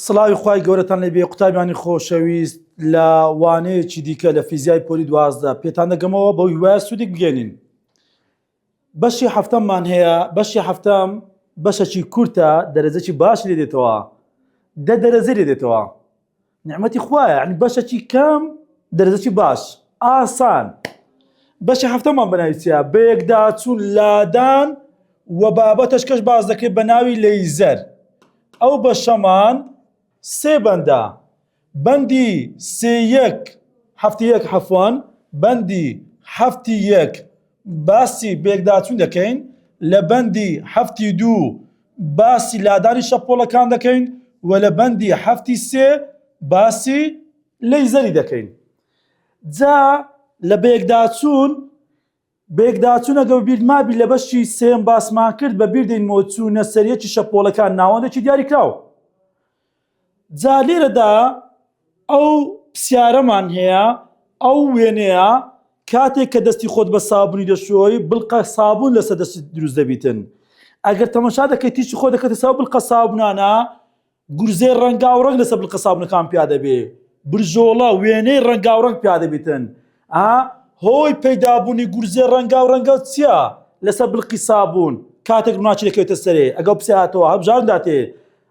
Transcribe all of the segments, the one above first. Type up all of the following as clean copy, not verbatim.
سڵاوی خوای گەورەتان لێبێ قوتابیانی خۆشەویست لە وانەیەکی دیکە لە فیزیای پۆلی 12 پێتان دەگەمەوە بەو هیوایە سوودێک بگەێنین. بەشی هەفتەممان هەیە، بەشی هەفتەم بەشێکی کورتە، دەرەجەی باشی لێ دێتەوە، 10 دەرەجە لێ دێتەوە. نیعمەتی خوایە، یعنی بەشێکی کەم دەرەجەی باش، ئاسان. بەشی هەفتەممان بەناوی چییە؟ بەیەکداچوون لادان و بابەتەش کەش باز دەکرێت بە ناوی لەیزەر. ئەو بەشەمان سێ بەندە، بەندی سێ-1 هەفتی-1 عەفوان، بەندی هەفتی-1 باسی بەیەکداچوون دەکەین، لە بەندی هەفتی-2 باسی لادانی شەپۆڵەکان دەکەین و لە بەندی هەفتی-3 باسی لەیزەری دەکەین. جا لە بەیەکداچوون ئەگە بیر مابی لە بەشی سێم باسمان کرد بە بیردەینەوە چوونە سەرەکی شەپۆڵەکان ناوەندێکی دیاری کراوە. جا لێرەدا ئەو پرسیارەمان هەیە، ئەو وێنەیە کاتێک کە دەستی خۆت بە سابوونی دەشۆی بڵقە سابوون لەسەر دەستی دروست دەبیتن. ئەگەر تەماشا دەکەیت تیشی خۆ دەکەتە سەر بڵقە سابوونانە، گورزەی ڕەنگاوڕەنگ لەسەر بڵقە سابوونەکان پیا دەبێ، برژۆڵە وێنەی ڕەنگاوڕەنگ پیا دەبیتن. هۆی پەیدابوونی گورزەی ڕەنگاوڕەنگە چییە؟ لەسەر بڵقی سابوون کاتێک ڕووناچی دەکەوێتە سەرێ، ئەگەڵ پرسیاتەوە هەبژارداتێ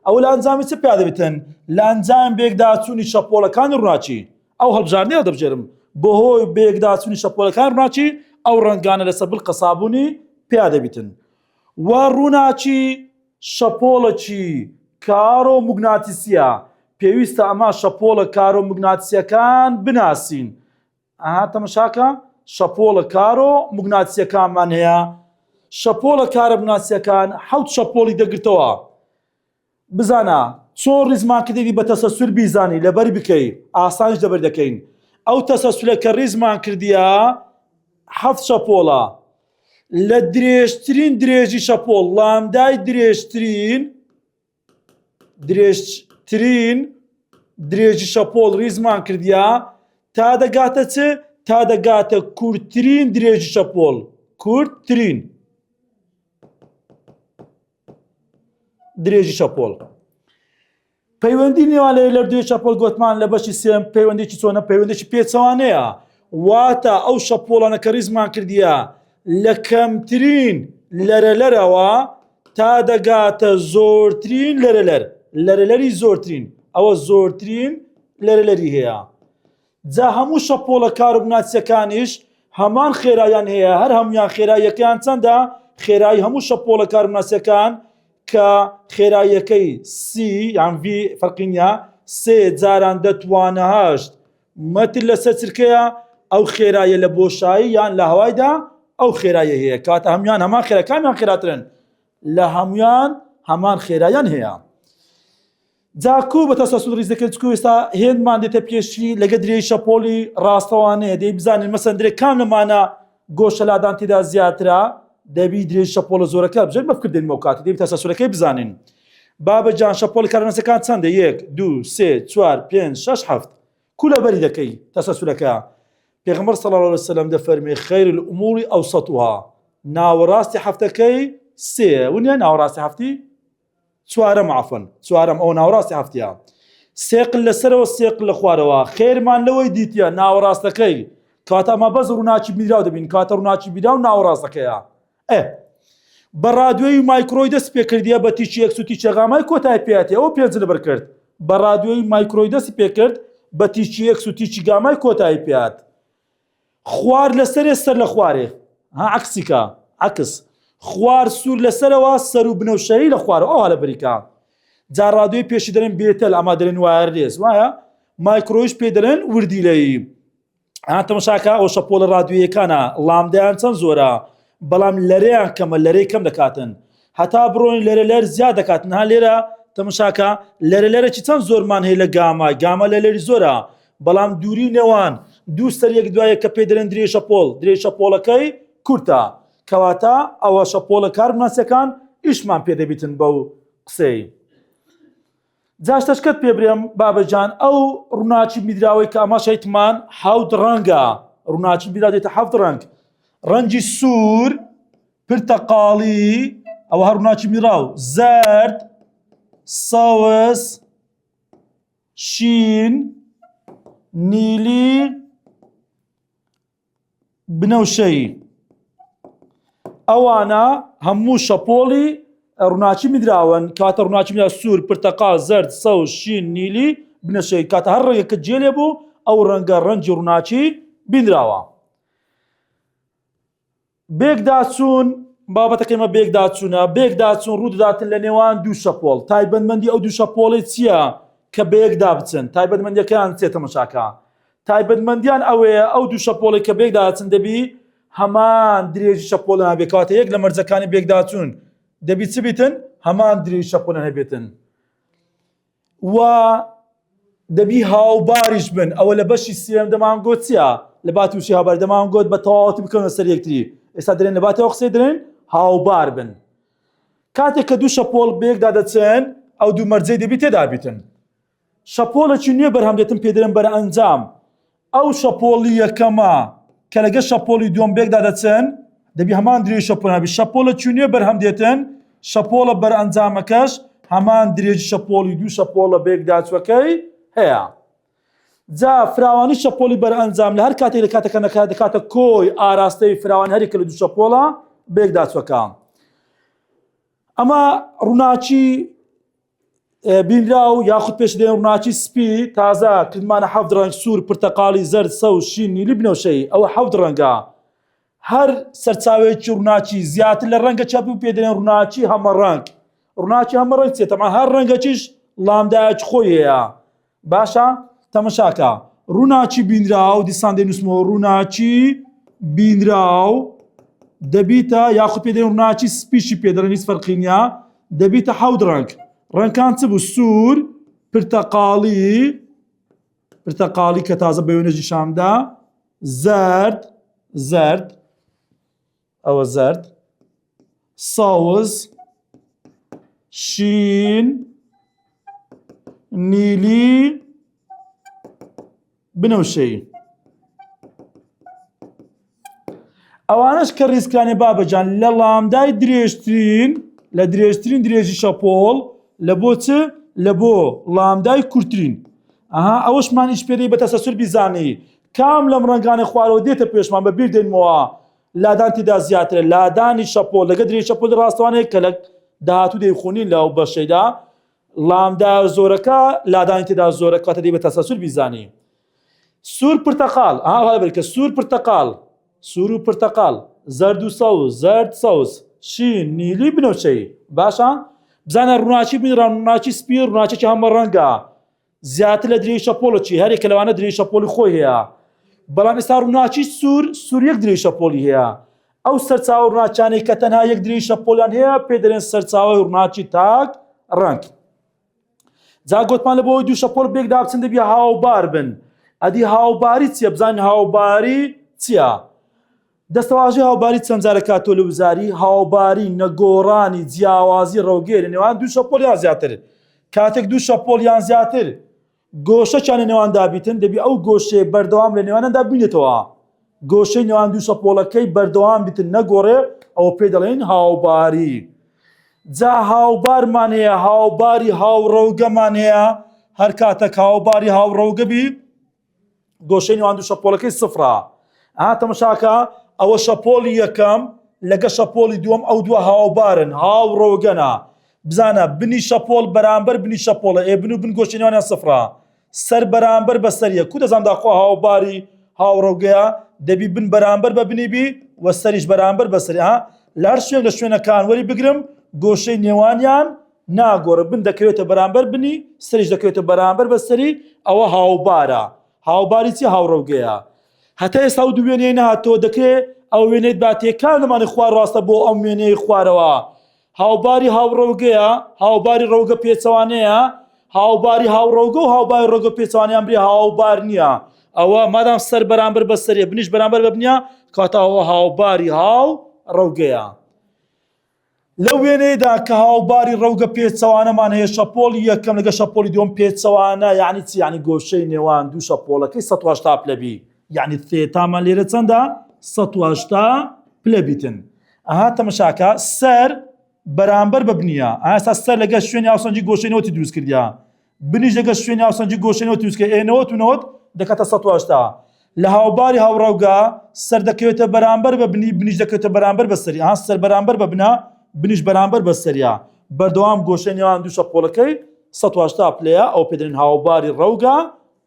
ئەو لە ئەنجامی چ پیا دەبێتن؟ لە ئەنجام بەیەکداچوونی شەپۆڵەکانی ڕووناچی. ئەو هەڵبژاردنەیە دەبژێرم بەهۆی بەیەکداچوونی شەپۆڵەکان ڕووناچی ئەو ڕەنگانە لەسەر بڵقە سابوونی پیا دەبیتن. و ڕووناچی شەپۆڵەکی کارۆموگناتیسیە، پێویستە ئەما شەپۆڵە کارۆموگناتیسیەکان بناسین. تەماشاکە شەپۆڵە کارۆموگناتیسیەکانمان هەیە. شەپۆڵە کارۆموگناتیسیەکان 7 شەپۆڵی دەگرتەوە. بزانە چۆن ڕیزمان کردی بە تەسەسوور بیزانی لەبەر بکەی، ئاسانیش لەبەر دەکەین. ئەو تەسەسوورە کە ڕیزمان کردیە 7 شەپۆڵە. لە درێژترین درێژی شەپۆڵ، لامدای درێژترین درێژی شەپۆڵ ڕیزمان کردیە تا دەگاتە چ؟ تا دەگاتە کورتترین درێژی شەپۆڵ، کورتترین درێژی شەپۆڵ. پەیوەندی نێوان لە دوێ شەپۆڵ گوتمان لە بەشی سێم پەیوەندێکی چۆنە؟ پەیوەندێکی پێچەوانەیە. واتە ئەو شەپۆڵانە کە ڕیزمان کردیە لە کەمترین لەرەلەرەوە تا دەگاتە زۆرترین لەرەلەر، لەرەلەری زۆرترین، ئەوە زۆرترین لەرەلەری هەیە. جا هەموو شەپۆڵە کارۆموگناتیسیەکانیش هەمان خێراییان هەیە، هەر هەمویان خێراییەکەیان چەندە؟ خێرایی هەموو شەپۆڵە کارۆموگناتیسیەکان کە خێراییەکەی سی یان ڤی فەرقی نییە، 3 جاران دەتوانە 8 مەتر لەسەر چرکەیە، ئەو خێراییە لە بۆشایی یان لە هەوایدا ئەو خێراییە هەیە. کاتە هەمویان هەمان خێرەکانیان خێراترن، لە هەمویان هەمان خێراییان هەیە. جاکو بە تەسەسوور ڕیز دەکرێت چکو ئێستا هێندمان دێتە پێشی لەگە درێژی شەپۆڵی ڕاستەوانەیە دەی بزانین مەسەن درێ کام لەمانە گۆشە لادان تێدا زیاترە دەبی درێژی شەپۆڵە زۆرەکە بژێت بەفکردێن مەوکاتی دەبی تەسەسوورەکەی بزانین. بابەجان شەپۆڵی کارۆموگناتیسیەکان چەندە؟ 1 2 3 4 5 6 7 کو لەبەری دەکەی تەسەسوورەکە؟ پێغەمبەر صلی الله علیه وسلم دەفەرمێ خەیر الئوموری ئەوسەطها، ناوەڕاستی هەفتەکەی سێ ونیە ناوەڕاستی هەفتی چوارەم عەفوەن چوارەم، ئەو ناوەڕاستی هەفتیە. سێقل لەسەرەوە سێقل لە خوارەوە، خێرمان لەوەی دیتیە ناوەڕاستەکەی کاتە ئەمە بەس ڕووناچی بیراو دەبین، کاتە ڕووناچی بیراو ناوەڕاستەکەیە. بە ڕادیۆی مایکرۆی دەست پێکردیە بە تیچی یەکس و تیچی غامای کۆتای پێاتی، ئەوە 5 لەبەر کرد. بە ڕادیۆی مایکرۆی دەستی پێکرد بە تیچی یەکس و تیچی گامای کۆتای پێات. خوار لەسەرێ سەر لە خوارێ، عەکسیکە، عەکس خوار سوور لەسەرەوە سەر و بنەوشەیی لە خوارەوە، ئەوە لە بەریکە. جا ڕادیۆی پێشی دەرێن بێتەل، ئەما دەرێن وایەرلێس، وایە مایکرۆیش پێ دەرێن وردیلەیی. تەماشاکە ئەو شەپۆڵە ڕادیۆیەکانە لامدایان چەند زۆرە، بەڵام لەرەیان کەمە، لەرەی کەم دەکاتن، هەتا بڕۆین لەرەلەر زیاد دەکاتن. لێرە تەماشاکە لەرەلەرێکی چەند زۆرمان هەیە لە گامای، گامە لەرەی زۆرە، بەڵام دووری نێوان دوو سەر یەک دوایە کە پێ دەرێن درێژی شەپۆڵ، درێژی شەپۆڵەکەی کورتە، کەواتە ئەوە شەپۆڵە کارۆموگناتیسیەکان ئیشمان پێ دەبیتن بەو قسەی. جا شتەشکەت پێ برێم بابەجان، ئەو ڕووناچی میدراوەی کە ئەمە شەیتمان 7 ڕەنگە، ڕووناچی میدرا دێتە 7 ڕەنگ. ڕەنگی سوور، پرتەقاڵی، ئەوە هەر ڕووناچی میدراو، زەرد، سەوز، شین نیلی بنەوشەی ئەوانە هەموو شەپۆڵی ڕووناچی میدراون کاتە ڕووناچی میدرا سوور پرتەقال زەرد سەوز شین نیلی بنەشەی کاتە هەر ڕێگەکە جێلێ بوو ئەو ڕەنگە ڕەنجی ڕووناچی بینراوە بێکداچوون بابەتەکەمە بێکداچوونە بێکداچوون ڕوودەداتن لە نێوان دوو شەپۆڵ تایبەتمەندی ئەو دوو شەپۆڵی چییە کە بەیەکدا بچن تایبەتمەندیەکەیان چێتە تەماشاکە تایبەتمەندیان ئەوەیە ئەو دوو شەپۆڵی کە بێکداچن دەبی هەمان درێژی شەپۆڵیان هەبێت کاتە یەک لە مەرجەکانی بێکداچوون دەبی چ بیتن هەمان درێژی شەپۆڵیان هەبێتن و دەبی هاوباریش بن ئەوە لە بەشی سێم دەمانگۆ چییە لە باتی وشی هاوبار دەمانگۆت بە تەواوەتی بکەونە سەر یەکتری ئێستا دەرێن لە باتەوە قسەی دەرێن هاوبار بن کاتێک کە دوو شەپۆڵ بەیەکدا دەچن ئەو دوو مەرجەی دەبی تێدا بیتن شەپۆڵێکی نوێ بەرهەم دێتن پێ دەرێن بەرئەنجام ئەو شەپۆڵی یەکەمە کە لەگە شەپۆڵی دووەم بێکدا دەچن دەبی هەمان درێژی شەپۆڵیان هەبێت شەپۆڵێکی نوێ بەرهەم دێتن شەپۆڵە بەرئەنجامەکەش هەمان درێژی شەپۆڵی دوو شەپۆڵە بێکداچووەکەی هەیە جا فراوانی شەپۆڵی بەرئەنجام لە هەر کاتێک لە کاتەکە نەکات دەکاتە کۆی ئاراستەی فراوان هەرێکە لە دوو شەپۆڵە بێکداچووەکە ئەمە ڕووناچی بینراو یاخود پێش دێن ڕووناچی سپی تازە کردمانە 7 ڕەنگ سوور پرتەقاڵی زەرد سەوز شین نیلی بنەوشەی ئەوە 7 ڕەنگە هەر سەرچاوێکی ڕووناچی زیاتر لە ڕەنگە چەپ و پێ دەڵێن ڕووناچی هەمەڕەنگ ڕووناچی هەمەڕەنگ چێتە هەر ڕەنگەکیش لامدایەکی خۆی هەیە باشە تەماشاکە ڕووناچی بینراو دیسان دەنووسمەوە ڕووناچی بینراو دەبیتە یاخود پێ دەڵێن ڕووناچی سپیشی پێ دەڵێن هیچ فەرقی نییە دەبیتە 7 ڕەنگ ڕەنگان چ بوو سوور پرتەقاڵی کە تازە بە وێنەژی شامدا زەرد ئەوە زەرد سەوز شین نیلی بنەوشەی ئەوانش کە ڕیزکرانی بابەجان لە لامدای درێژترین لە درێژترین درێژی شەپۆڵ لە بۆ چ لە بۆ لامدای کورتترین ئەوەشمان ئیش پێدەی بە تەسەسوور بیزانی کام لەم ڕەنگانی خوارەوە دێتە پێشمان بە بیر دێنمەوە لادان تێدا زیاترە لادانی شەپۆڵ لەگە درێژی شەپۆڵ ڕاستەوانەیە کە لە داهاتوو دەیخوێنین لەو بەشەیدا لامدا زۆرەکە لادانی تێدا زۆرە کاتە دەی بە تەسەسوور بیزانی سوور پرتەقاڵ کە سوور پرتەقاڵ سوور و پرتەقاڵ زەرد و سەوز زەرد سەوز شین نیلی بنەوشەی باشە بزانە ڕووناچی بینرا ڕووناچی سپی ڕووناچێکی هەمە ڕەنگە زیاتر لە درێژی شەپۆڵەکی هەرێکە لەوانە درێژی شەپۆڵی خۆی هەیە بەڵام ئێستا ڕووناچی سوور یەک درێژی شەپۆڵی هەیە ئەو سەرچاوە ڕووناچانەی کە تەنها یەک درێژی شەپۆڵیان هەیە پێ دەڵێن سەرچاوەی ڕووناچی تاک ڕەنگ جا گوتمان لە بۆ دوو شەپۆڵ بێکدا بچن دەبی هاوبار بن ئەدی هاوباری چییە بزانین هاوباری چییە دەستەواژی هاوباری چەند جارێکات تۆ لە وزاری هاوباری نەگۆڕانی جیاوازی ڕەوگەی لە نێوان دوو شەپۆڵیان زیاتر کاتێک دوو شەپۆڵیان زیاتر گۆشەیان لە نێوان دابیتن دەبی ئەو گۆشەی بەردەوام لە نێوانەدا بینێتەوە گۆشەی نێوان دوو شەپۆڵەکەی بەردەوام بیتن نەگۆڕێ ئەوە پێ دەڵێن هاوباری جا هاوبارمان هەیە هاوباری هاوڕەوگەمان هەیە هەر کاتێک هاوباری هاوڕەوگەبی گۆشەی نێوان دوو شەپۆڵەکەی سفرە تەماشاکە ئەوە شەپۆڵی یەکەم لەگە شەپۆڵی دووەم ئەو دووە هاوبارن هاوڕەوگەنە بزانە بنی شەپۆڵ بەرامبەر بنی شەپۆڵە بن و بن گۆشەی نێوانیان سفرە سەر بەرامبەر بە سەریە کو دەزانام داخوا هاوباری هاوڕەوگەیە دەبی بن بەرامبەر بە بنیبی وە سەریش بەرامبەر بە سەری لە هەر شوێن لە شوێنەکان وەری بگرم گۆشەی نێوانیان ناگۆڕە بن دەکەوێتە بەرامبەر بنی سەریش دەکەوێتە بەرامبەر بە سەری ئەوە هاوبارە هاوباری چی هاوڕەوگەیە هەتا ئێستا و دوو وێنەی نهاتەوە دەکرێت ئەو وێنەی باتێکان لەمانی خوار ڕاستە بۆ ئەم وێنەی خوارەوە هاوباری هاوڕەوگەیە هاوباری ڕەوگە پێچەوانەیە هاوباری هاوڕەوگە و هاوباری ڕەوگە پێچەوانیان بری هاوبار نییە ئەوە مادام سەر بەرامبەر بە سەریە بنیش بەرامبەر بە بنیە کاتە ئەوە هاوباری هاوڕەوگەیە لەو وێنەیەدا کە هاوباری ڕەوگە پێچەوانەمان هەیە شەپۆڵی یەکەم لەگە شەپۆڵی دووەم پێچەوانە یعنی چی یعنی گۆشەی نێوان دوو شەپۆڵەکەی 180 پلەبی یعنی تێتامان لێرە چەندە 180 پلە بیتن بنیش دەگە شوێنی هاوسەنجی گۆشەنەوە دروستکە ئێنەوە تونەوەت دەکاتە 180 لە هاوباری هاوڕەوگا سەر دەکەوێتە بەرامبەر بە بنی بنیش دەکەوێتە بەرامبەر بە سەری سەر بەرامبەر بە بنا بنیش بەرامبەر بە سەریە بەردەوام گۆشەنیوان دوو شەپۆڵەکەی 180 پلەیە ئەو پێدرێن هاوباری ڕەوگا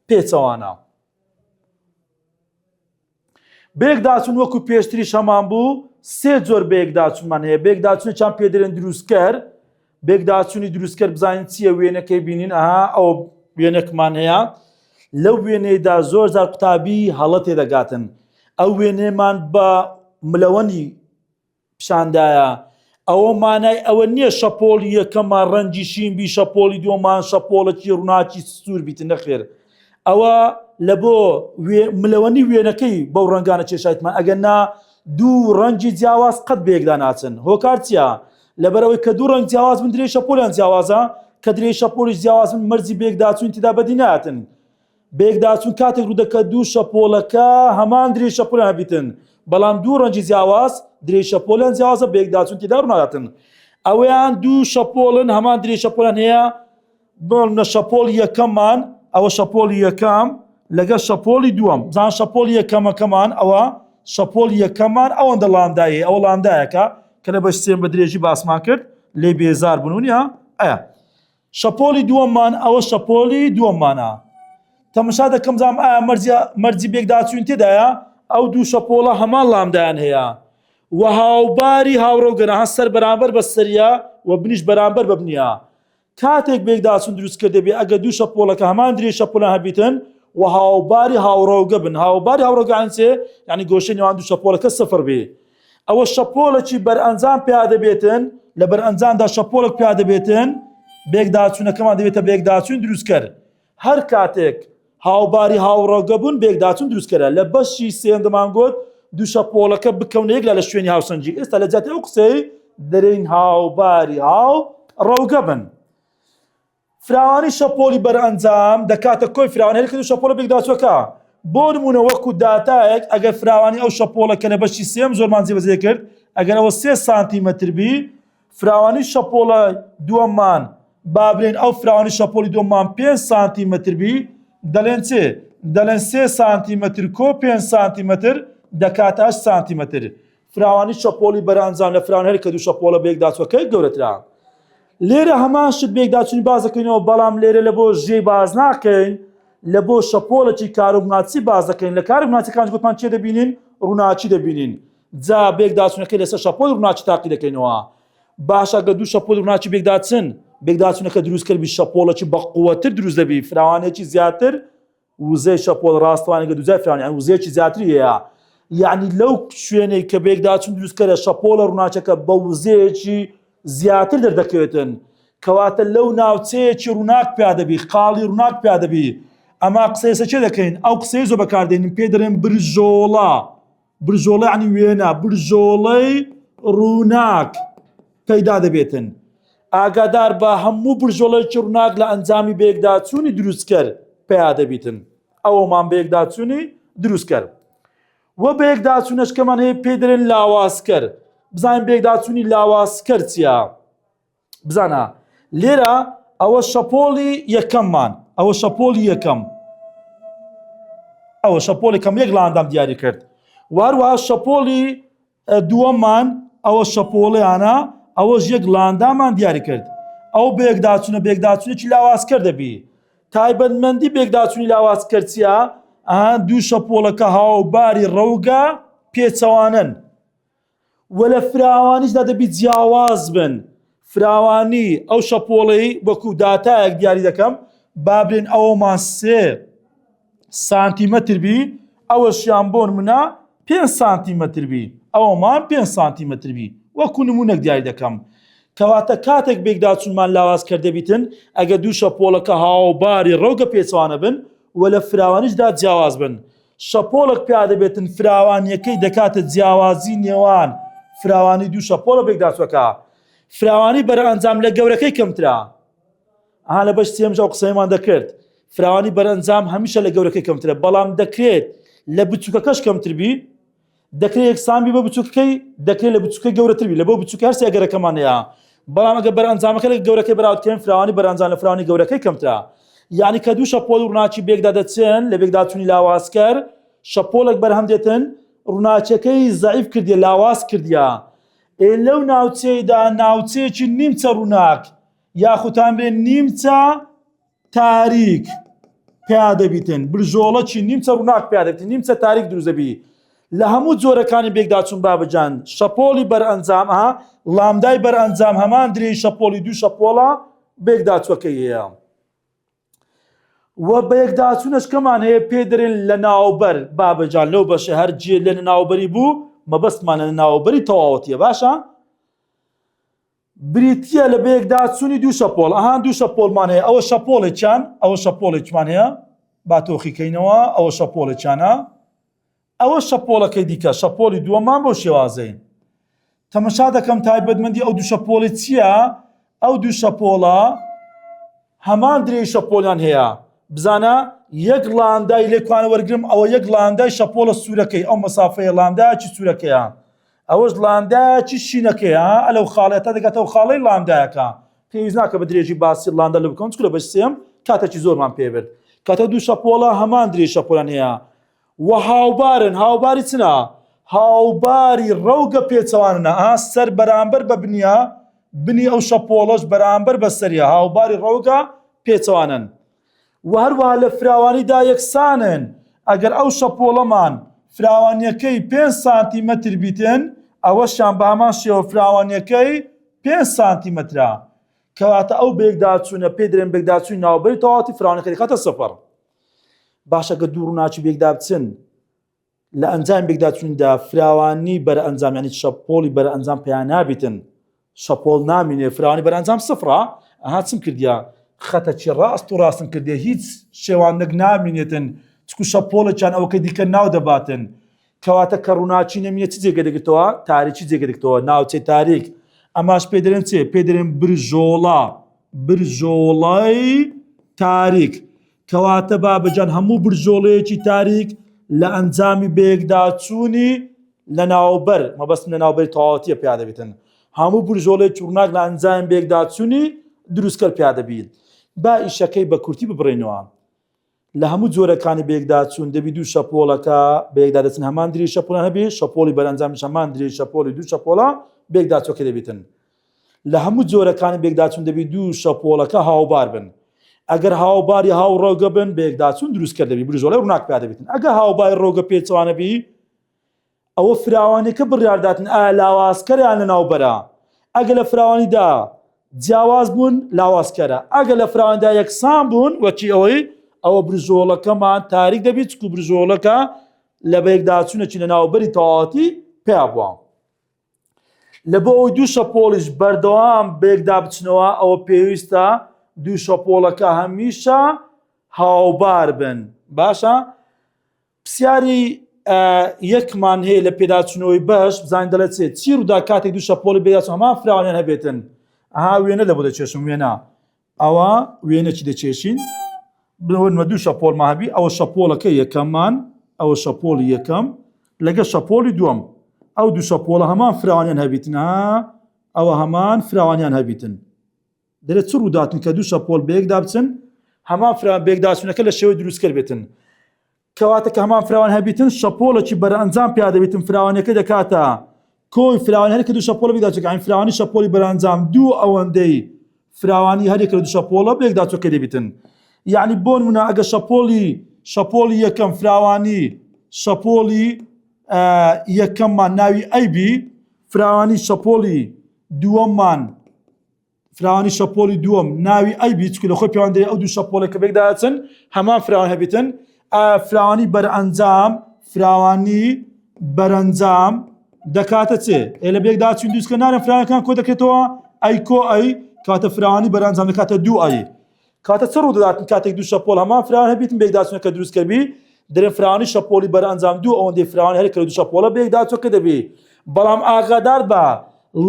پێچەوانە. بێکداچوون وەکو پێشتری شەمان بوو سێ جۆر بێکداچوونمان هەیە. بێکداچوونێکیان پێدرێن دروستکەر. بێکداچوونی دروستکەر بزانین چییە وێنەکەی بینین ئەو وێنەکمان هەیە. لەو وێنەیەدا زۆر جار قوتابی هەڵە تێدەگاتن. ئەو وێنەیەمان بە ملەوەنی پیشاندایە. ئەوە مانای ئەوە نییە شەپۆڵی یەکەمان ڕەنگی شینبی شەپۆڵی دووەمان شەپۆڵەکی ڕووناکی سوور بیتن نەخێر. ئەوە لە بۆ ملەوەنی وێنەکەی بەو ڕەنگانە کێشایتمان ئەگەنا دوو ڕەنگی جیاواز قەت بەیەکدا ناچن. هۆکار چییە؟ لەبەرەوەی کە دوو ڕەنگ جیاواز بن درێژ شەپۆلیان جیاوازە کە درێژ شەپۆلیش جیاواز بن مەرجی بێکداچوون تێدا بەدی نهاتن. بێکداچوون کاتێک ڕوودەکە دوو شەپۆڵەکە هەمان درێژ شەپۆلیان بیتن بەڵام دوو ڕەنگی جیاواز درێژ شەپۆلیان جیاوازە بێکداچوون تێدا ڕووناگاتن. ئەوەیان دوو شەپۆڵن هەمان درێژ شەپۆلیان هەیە بڵنە شەپۆڵی یەکەممان ئەوە شەپۆڵی یەکەم لەگە شەپۆڵی دووەم بزان شەپۆڵی یەکەمەکەمان ئەوە شەپۆڵی یەکەممان ئەوەندە لامدایە ئەوە لامدایەکە کە لە بەش سێم بە درێژی باسمان کرد لێ بێزار بنونیە ئەیە شەپۆڵی دووەممان ئەوە شەپۆڵی دووەممانە. تەمەشا دەکەم زانم ئایا مەرجی بێکداچوون تێدایە ئەو دوو شەپۆڵە هەمان لامدایان هەیە و هاوباری هاوڕەوگەنە سەر بەرامبەر بە سەریە و بنیش بەرامبەر بە بنیە. کاتێک بێکداچوون دروست کرد دەبێ ئەگە دوو شەپۆڵەکە هەمان درێژ شەپۆڵیان هەبیتن و هاوباری هاوڕەوگە بن. هاوباری هاوڕەوگە یانچێ یعنی گۆشەنیوان دوو شەپۆڵەکە سەفر بێ. ئەوە شەپۆڵێکی بەرئەنجام پیا دەبێتن لە بەرئەنجامدا شەپۆڵێک پیا دەبێتن بێکداچوونەکەمان دەبێتە بێکداچوون دروستکرد. هەر کاتێک هاوباری هاوڕەوگە بوون بێکداچوون دروستکەرە. لە بەشی سێندەمان گوت دوو شەپۆڵەکە بکەونە یەک لە شوێنی هاوسەنجی. ئێستا لە جاتی ئەو قسەی دەرێین هاوباری هاوڕەوگە بن. فراوانی شەپۆلی بەرئەنجام دەکاتە کۆی فراوانی هەرێک دوو شەپۆڵە بێکداچووەکە. بۆ نمونە وەکو داتایەک ئەگەر فراوانی ئەو شەپۆڵەکە لە بەشی سێم زۆرمان جێبەجێ کرد ئەگەر ئەوە 3 سانتیمەتر بی فراوانی شەپۆڵە دووەممان با بڵێن ئەو فراوانی شەپۆلی دووەممان 5 سانتیمەتر بی دەڵێن چێ؟ دەڵێن 3 سانتیمەتر کۆ 5 سانتیمەتر دەکاتە 8 سانتیمەتر. فراوانی شەپۆلی بەرئەنجام لە فراوان هەرێک دوو شەپۆڵە بێکداچووەکەی گەورەترا. لێرە هەمان شت بێکداچوونی باز دەکەینەوە بەڵام لێرە لە بۆ ژێی باز ناکەین لە بۆ شەپۆڵێکی کاروبناچی باز دەکەین. لە کاروبناچیەکانش گوتمان چێ دەبینین؟ ڕووناچی دەبینین. جا بێکداچوونەکەی لەسەر شەپۆڵی ڕووناچی تاقی دەکەینەوە. باشە گە دوو شەپۆڵی ڕووناچی بێکداچن بێکداچوونەکە دروستکردبی شەپۆڵێکی بەقووەتر دروست دەبی فراوانێکی زیاتر وزەی شەپۆڵ ڕاستەوانێک دوزای فراوانی وزەیەکی زیاتری هەیە. یعنی لەو شوێنەی کە بێکداچوون دروستکەرە شەپۆڵە ڕووناچەکە بە وزەیەکی زیاتر دەردەکەوێتن کەواتە لەو ناوچەیەکی ڕووناک پیا دەبی قاڵی ڕووناک پیا دەبی. ئەما قسەیسە چێ دەکەین؟ ئەو قسەی زۆر بەکاردێنین پێ دەڵێن برژۆڵە. برژۆڵە یعنی وێنە برژۆڵەی ڕووناک پەیدا دەبێتن. ئاگادار بە هەموو برژۆڵەیەکی ڕووناک لە ئەنجامی بێکداچوونی دروستکرد پیا دەبیتن. ئەوەمان بێکداچوونی دروستکرد. وە بێکداچوونەشکەمان هەیە پێ دەڵێن لاوازکەر. بزانین بێکداچوونی لاوازکەر چییە؟ بزانە لێرە ئەوە شەپۆڵی یەکەممان ئەوە شەپۆڵی یەکەم ئەوە شەپۆڵی کەم یەک لاندام دیاری کرد. واروها شەپۆڵی دووەممان ئەوە شەپۆڵیانە ئەوەش یەک لاندامان دیاری کرد. ئەو بێکداچوونە بێکداچوونێکی لاوازکەر دەبی. تایبەتمەندی بێکداچوونی لاوازکەر چییە؟ دوو شەپۆڵەکە هاوباری ڕەوگە پێچەوانن و لە فراوانیشدا دەبی جیاواز بن. فراوانی ئەو شەپۆڵەی وەکو داتایەک دیاری دەکەم با بڵێن ئەوەمان 3 سانتیمەتر بی ئەوەشیان بۆ نمونە 5 سانتیمەتر بی ئەوەمان 5 سانتیمەتر بی وەکو نمونەک دیاری دەکەم. کەواتە کاتێک بێکداچوونمان لاواز کردەبیتن ئەگە دوو شەپۆڵەکە هاوباری ڕەوگە پێچەوانە بن و لە فراوانیشدا جیاواز بن. شەپۆڵێک پیا دەبێتن فراوانیەکەی دەکاتە جیاوازی نێوان فراوانی دوو شەپۆڵە بێکداچووەکە. فراوانی بەرئەنجام لە گەورەکەی کەمترا. لە بەش سێمژە ئەو قسەیمان دەکرد فراوانی بەرئەنجام هەمیشە لە گەورەکەی کەمترە بەڵام دەکرێت لە بچووکەکەش کەمتر بی دەکرێت یەکسانبی بە بچووکەکەی دەکرێت لە بچووکەی گەورەتر بی لە بۆ بچووکە هەر سێ گەرەکەمان هەیە بەڵام ئەگە بەرئەنجامەکە لە گەورەکەی بەراورد بکەین فراوانی بەرئەنجام لە فراوانی گەورەکەی کەمترا. یعنی کە دوو شەپۆل و ڕووناچی بێکدا دەچێن لە بێکداچوونی لاوازکەر شەپۆلێک بەرهەم دێتن ڕووناچەکەی زەعیف کردیە لاواز کردیە لەو ناوچەیەدا ناوچەیەکی نیمچە ڕووناک یاخوتان بێن نیمچە تاریک پیا دەبیتن برژۆڵەکی نیمچە ڕووناک پیا دەبیتن نیمچە تاریک دروست دەبی لە هەموو جۆرەکانی بێکداچوون بابەجان شەپۆلی بەرئەنجام لامدای بەرئەنجام هەمان درێژی شەپۆلی دوو شەپۆڵە بێکداچووەکەی هەیە و بەیەکداچوونەش کەمان هەیە پێ دەرێن لە ناوبەر بابەجان لەو بەشە هەر جێ لە ناوبەری بوو مەبەستمانە لە ناوبەری تەواوەتیە باشە بریتیە لە بەیەکداچوونی دوو شەپۆڵ دوو شەپۆڵمان هەیە ئەوە شەپۆڵێکیان ئەوە شەپۆڵێکمان هەیە با تۆخیکەینەوە ئەوە شەپۆڵێکیانە ئەوە شەپۆڵەکەی دیکە شەپۆلی دووەمان بۆ شێوازەین تەمەشا دەکەم تایبەتمەندی ئەو دوو شەپۆڵی چییە ئەو دوو شەپۆڵە هەمان درێژی شەپۆلیان هەیە بزانە یەک لاندای لێکوانە وەرگرم ئەوە یەک لاندای شەپۆڵە سوورەکەی ئەو مەسافەیە لاندایکی سوورەکەیە ئەوەش لاندایکی شینەکەیە ئەلەو خاڵێتە دەگاتەوە خاڵەی لاندایەکە پێویست ناکە بە درێژی باسی لاندا لە بکەم چکە بە سێم کاتێکی زۆرمان پێبێت کاتە دوو شەپۆڵە هەمان درێژی شەپۆلیان هەیە و هاوبارن هاوباری چنە هاوباری ڕەوگە پێچەوانە سەر بەرامبەر بە بنیە بنی ئەو شەپۆڵەش بەرامبەر بە سەریە هاوباری ڕەوگە پێچەوانن و هەروەها لە فراوانیدا یەکسانن ئەگەر ئەو شەپۆڵەمان فراوانیەکەی 5 سانتیمەتر بیتن ئەوەشیان بە هەمان شێوە فراوانیەکەی 5 سانتیمەترە کەواتە ئەو بێکداچوونە پێ دەرێن بێکداچوونی ناوبەری تەواوەتی فراوانیەکەی دەکاتە سەفەر باشە کە دوو ڕووناچی بێکدا بچن لە ئەنجام بێکداچوونیدا فراوانی بەرئەنجام یعنی شەپۆڵی بەرئەنجام پێیان نابیتن شەپۆڵ نامینێ فراوانی بەرئەنجام سفرە چم کردیە خەتەکی ڕاست و ڕاستن کردێ هیچ شێوانێک نامینێتن چکو شەپۆڵێکیان ئەوەکە دیکە ناو دەباتن کەواتە کە ڕووناچی نەمینێت چ جێگە دەگرێتەوە تاریکی جێگە دەگرێتەوە ناوچەی تاریک ئەماش پێ دەرێن چێ پێ دەرێن برژۆڵەی تاریک کەواتە بابەجان هەموو برژۆڵەیەکی تاریک لە ئەنجامی بێکداچوونی لە ناوبەر مەبەستم لە ناوبەری تەواوەتیە پیا دەبێتن هەموو برژۆڵەیەکی ڕووناک لە ئەنجامی بێکداچوونی دروستکەر پیا دەبێت با ئیشەکەی بە کورتی ببڕێنەوە لە هەموو جۆرەکانی بێکداچوون دەبی دوو شەپۆڵەکە بێکدا دەچن هەمان درێژی شەپۆڵان هەبێ شەپۆڵی بەرئەنجامیش هەمان درێژی شەپۆڵی دوو شەپۆڵە بێکداچووەکە دەبێتن لە هەموو جۆرەکانی بێکداچوون دەبی دوو شەپۆڵەکە هاوبار بن ئەگەر هاوباری هاوڕۆگە بن بێکداچوون دروستکە دەبی برژۆڵەی ڕووناک پیا دەبێتن ئەگەر هاوباری ڕۆگە پێچەوانە بی ئەوە فراوانیەکە بڕیارداتن ئایا لاوازکەریان لە ناوبەرە ئەگەر لە فراوانیدا جیاواز بوون لاوازکەرە ئەگەر لە فراوانیدا یەکسان بوون وەکی ئەوە برژۆڵەکەمان تاریک دەبێت چکو برژۆڵەکە لە بێکداچوونێکی لە ناوبەری تەواوەتی پیا بووە لە بۆ ئەوی دوو شەپۆڵیش بەردەوام بێکدا بچنەوە ئەوە پێویستە دوو شەپۆڵەکە هەمیشە هاوبار بن باشە پرسیاری یەکمان هەیە لە پێداچوونەوەی بەش بزانین دەڵێت چێت چی ڕوودا کاتێک دوو شەپۆڵی بێداچوون هەمان فراوانیان هەبێتن وێنە لە بۆ دەچێشم وێنە ئەوە وێنەکی دەچێشین بنەوە دوو شەپۆڵمان هەبی ئەوە شەپۆڵەکە یەکەممان ئەوە شەپۆڵی یەکەم لەگە شەپۆڵی دووەم ئەو دوو شەپۆڵە هەمان فراوانیان هەبیتن ئەوە هەمان فراوانیان هەبیتن دەرێت چ ڕووداتن کە دوو شەپۆڵ بێکدا بچن هەمان بێکداچوونەکە لە شێوەی دروستکرد بێتن کەواتە کە هەمان فراوان هەبیتن شەپۆڵێکی بەرئەنجام پیا دەبێتن فراوانیەکە دەکاتە کۆی فراوانی هەرێک دوو شەپۆڵ بێکداچووەکە ئەین فراوانی شەپۆڵی بەرئەنجام دوو ئەوەندەی فراوانی هەرێک لە دوو شەپۆڵە بێکداچووەکە دەبێتن یعنی بۆ نمونە ئەگە شەپۆڵی یەکەم فراوانی شەپۆڵی یەکەممان ناوی ئەیبی فراوانی شەپۆڵی دووەممان فراوانی شەپۆڵی دووەم ناوی ئەیبی چکە لە خۆی پەیوەندی ئەو دوو شەپۆڵێکە بێکداچن هەمان فراوان هەبێتن فراوانی بەرئەنجام دەکاتە چێ لە بێکداچوون دروستکە نارن فراوانەکان کۆ دەکرێتەوە ئەی کۆ ئەی کاتە فراوانی بەرئەنجام دەکاتە دوو ئەی کاتە چ ڕوودەداتن کاتێک دوو شەپۆڵ هەمان فراوان هەبێتن بێکداچوونەکە دروستکەبی دەرێن فراوانی شەپۆڵی بەرئەنجام دوو ئەوەندەی فراوانی هەرێک لە دوو شەپۆڵە بێکداچووەکە دەبێ بەڵام ئاگادار بە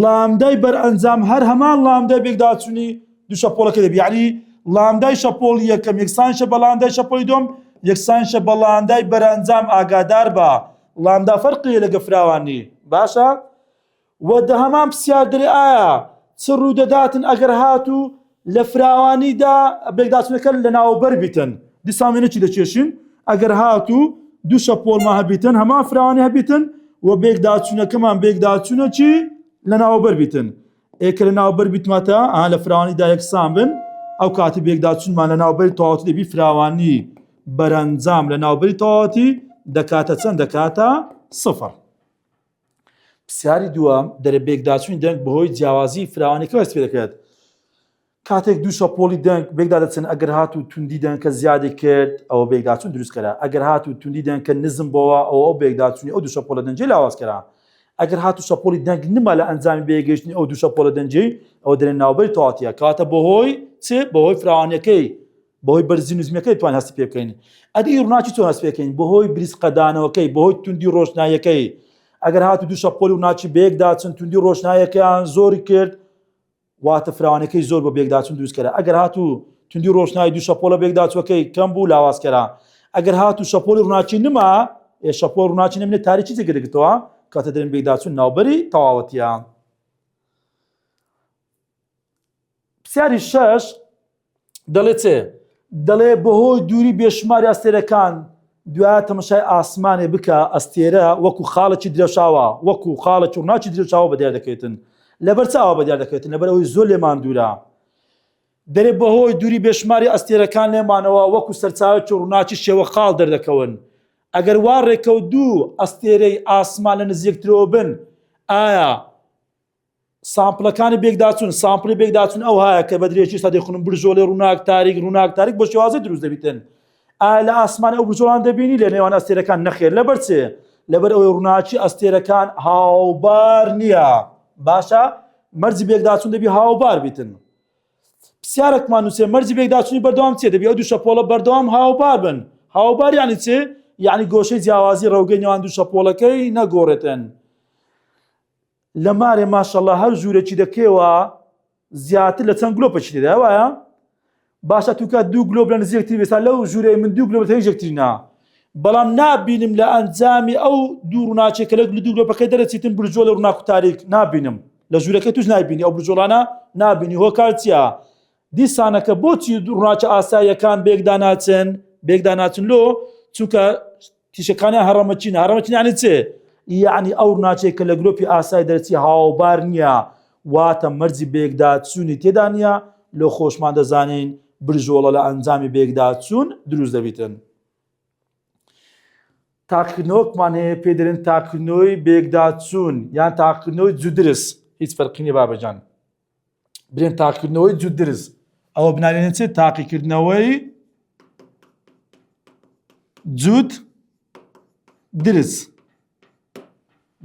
لامدای بەرئەنجام هەر هەمان لامدای بێکداچوونی دوو شەپۆڵەکە دەبێ یعنی لامدای شەپۆڵی یەکەم یەکسانشە بە لامدای شەپۆڵی دووەم یەکسانشە بە لامدای بەرئەنجام ئاگادار بە لامدا فەرقیە لەگە فراوانی باشە و دە هەمان پرسیار دەرێ ئایا چ ڕوودەداتن ئەگەر هاتوو لە فراوانیدا بێکداچوونەکە لە ناوبەر بیتن دیسان وێنە چی دەچێشن ئەگەر هاتوو دوو شەپۆڵمان هەبیتن هەمان فراوانی هەبیتن و بێکداچوونەکەمان بێکداچوونە چی لە ناوبەر بیتن ئێکە لە ناوبەر بیتمەتە لە فراوانیدا یەکسان بن ئەو کاتی بێکداچوونمان لە ناوبەری تەواوەتی دەبی فراوانی بەرەنجام لە ناوبەری تەواوەتی دەکاتە چەند دەکاتە سفر پرسیاری دووەم دەرە بێکداچوونی دەنگ بەهۆی جیاوازی فراوانیەکە هەست پێ دەکرێت کاتێک دوو شەپۆڵی دەنگ بێکدا دەچن ئەگەر هاتوو توندی دەنگکە زیادی کرد ئەوە بێکداچوون دروستکەرا ئەگەر هاتوو توندی دەنگکە نزم بۆەوە ئەو بێکداچوونی ئەو دوو شەپۆڵە دەنجێ لاوازکەرا ئەگەر هاتوو شەپۆڵی دەنگ نما لە ئەنجامی بێگەشتنی ئەو دوو شەپۆڵە دەنجەی ئەوە دەرێن ناوبەری تەواوەتیە کاتە بەهۆی چ بەهۆی فراوانیەکەی بەهۆی بەرزی نزمیەکەی توان هەستی پێ بکەین ئەدی ڕووناچی چۆن هەست پێ بکەین بەهۆی بریسقەدانەوەکەی بەهۆی توندی ڕۆشناییەکەی ئەگەر هاتوو دوو شەپۆڵی و ناچی بێکداچن توندی ڕۆشناییەکەیان زۆری کرد واتە فراوانەکەی زۆر بە بێکداچوون دروستکەرە ئەگەر هاتوو توندی ڕۆشنایی دوو شەپۆڵە بێکداچووەکەی کەم بوو لاوازکەرا ئەگەر هاتوو شەپۆڵی ڕووناچی نما شەپۆڵ ڕووناچی نەمێنێت تاریکی جێگەدەگرێتەوە کاتە دەرێن بێکداچوون ناوبەری تەواوەتیە پرسیاری شەش دەڵێ چێ دەڵێ بەهۆی دووری بێشماری ئەستێرەکان دوایە تەمەشای ئاسمانێ بکە ئەستێرە وەکو خاڵێکی درێژاوە وەکو خاڵێکی ڕووناچی درێژاوە بەدیار دەکەوێتن لەبەر چ ئەوە بەدیار دەکەوێتن لەبەر ئەوەی زۆر لێمان دوورە دەرێ بەهۆی دووری بێشماری ئەستێرەکان لێمانەوە وەکو سەرچاوێکی ڕووناچی شێوە خاڵ دەردەکەون ئەگەر وا ڕێکەوتوو ئەستێرەی ئاسمان لە نزیکترەوە بن ئایا سامپڵەکانی بێکداچوون سامپڵی بێکداچوون ئەو هەیە کە بە درێژی سەدەخونن برژۆلێ ڕووناک تاریک بۆ شێوازی دروست دەبیتن ئایا لە ئاسمان ئەو برژۆڵان دەبینی لە نێوان ئەستێرەکان نەخێر لەبەر چێ لەبەر ئەوەی ڕووناچی ئەستێرەکان هاوبار نییە باشە مەرجی بێکداچوون دەبی هاوبار بیتن پرسیارێکمان نووسێ مەرجی بێکداچوونی بەردەوام چێ دەبی ئەو دوو شەپۆڵە بەردەوام هاوبار بن هاوبار یعنی چێ یعنی گۆشەی جیاوازی ڕەوگەی نێوان دوو شەپۆڵەکەی نەگۆڕێتن لە مارێ ماشەڵڵا هەر ژوورێکی دەکەوە زیاتر لە چەند گلۆپەکی تێدا وایە باشە توکات دوو گلۆب لە نزیکتری بێستا لەو ژوورەی من دوو گلۆب هێژێکترینە بەڵام نابینم لە ئەنجامی ئەو دوو ڕووناچێکە لە دوو گلۆپەکەی دەرەچیتن برژۆلە ڕووناک و تاریک نابینم لە ژوورەکەی توش نابینی ئەو برژۆڵانە نابینی هۆکار چییە دیسانەکە بۆچی ڕووناچە ئاساییەکان بێکدا ناچن لۆ چونکە تیشەکانی هەڕەمەچین یعنی چێ یعنی ئەو ڕووناچێکە لە گلۆپی ئاسایی دەرچی هاوبار نییە واتە مەرجی بێکداچوونی تێدا نییە لۆ خۆشمان دەزانین برژۆڵە لە ئەنجامی بێکداچوون دروست دەبیتن تاقیکردنەوەکمان هەیە پێ دەرێن تاقیکردنەوەی بێکداچوون یان تاقیکردنەوەی جودرس هیچ فەرقی نییە بابەجان برێن تاقیکردنەوەی جودرس ئەوە بنالێنێت چێت تاقیکردنەوەی جود درس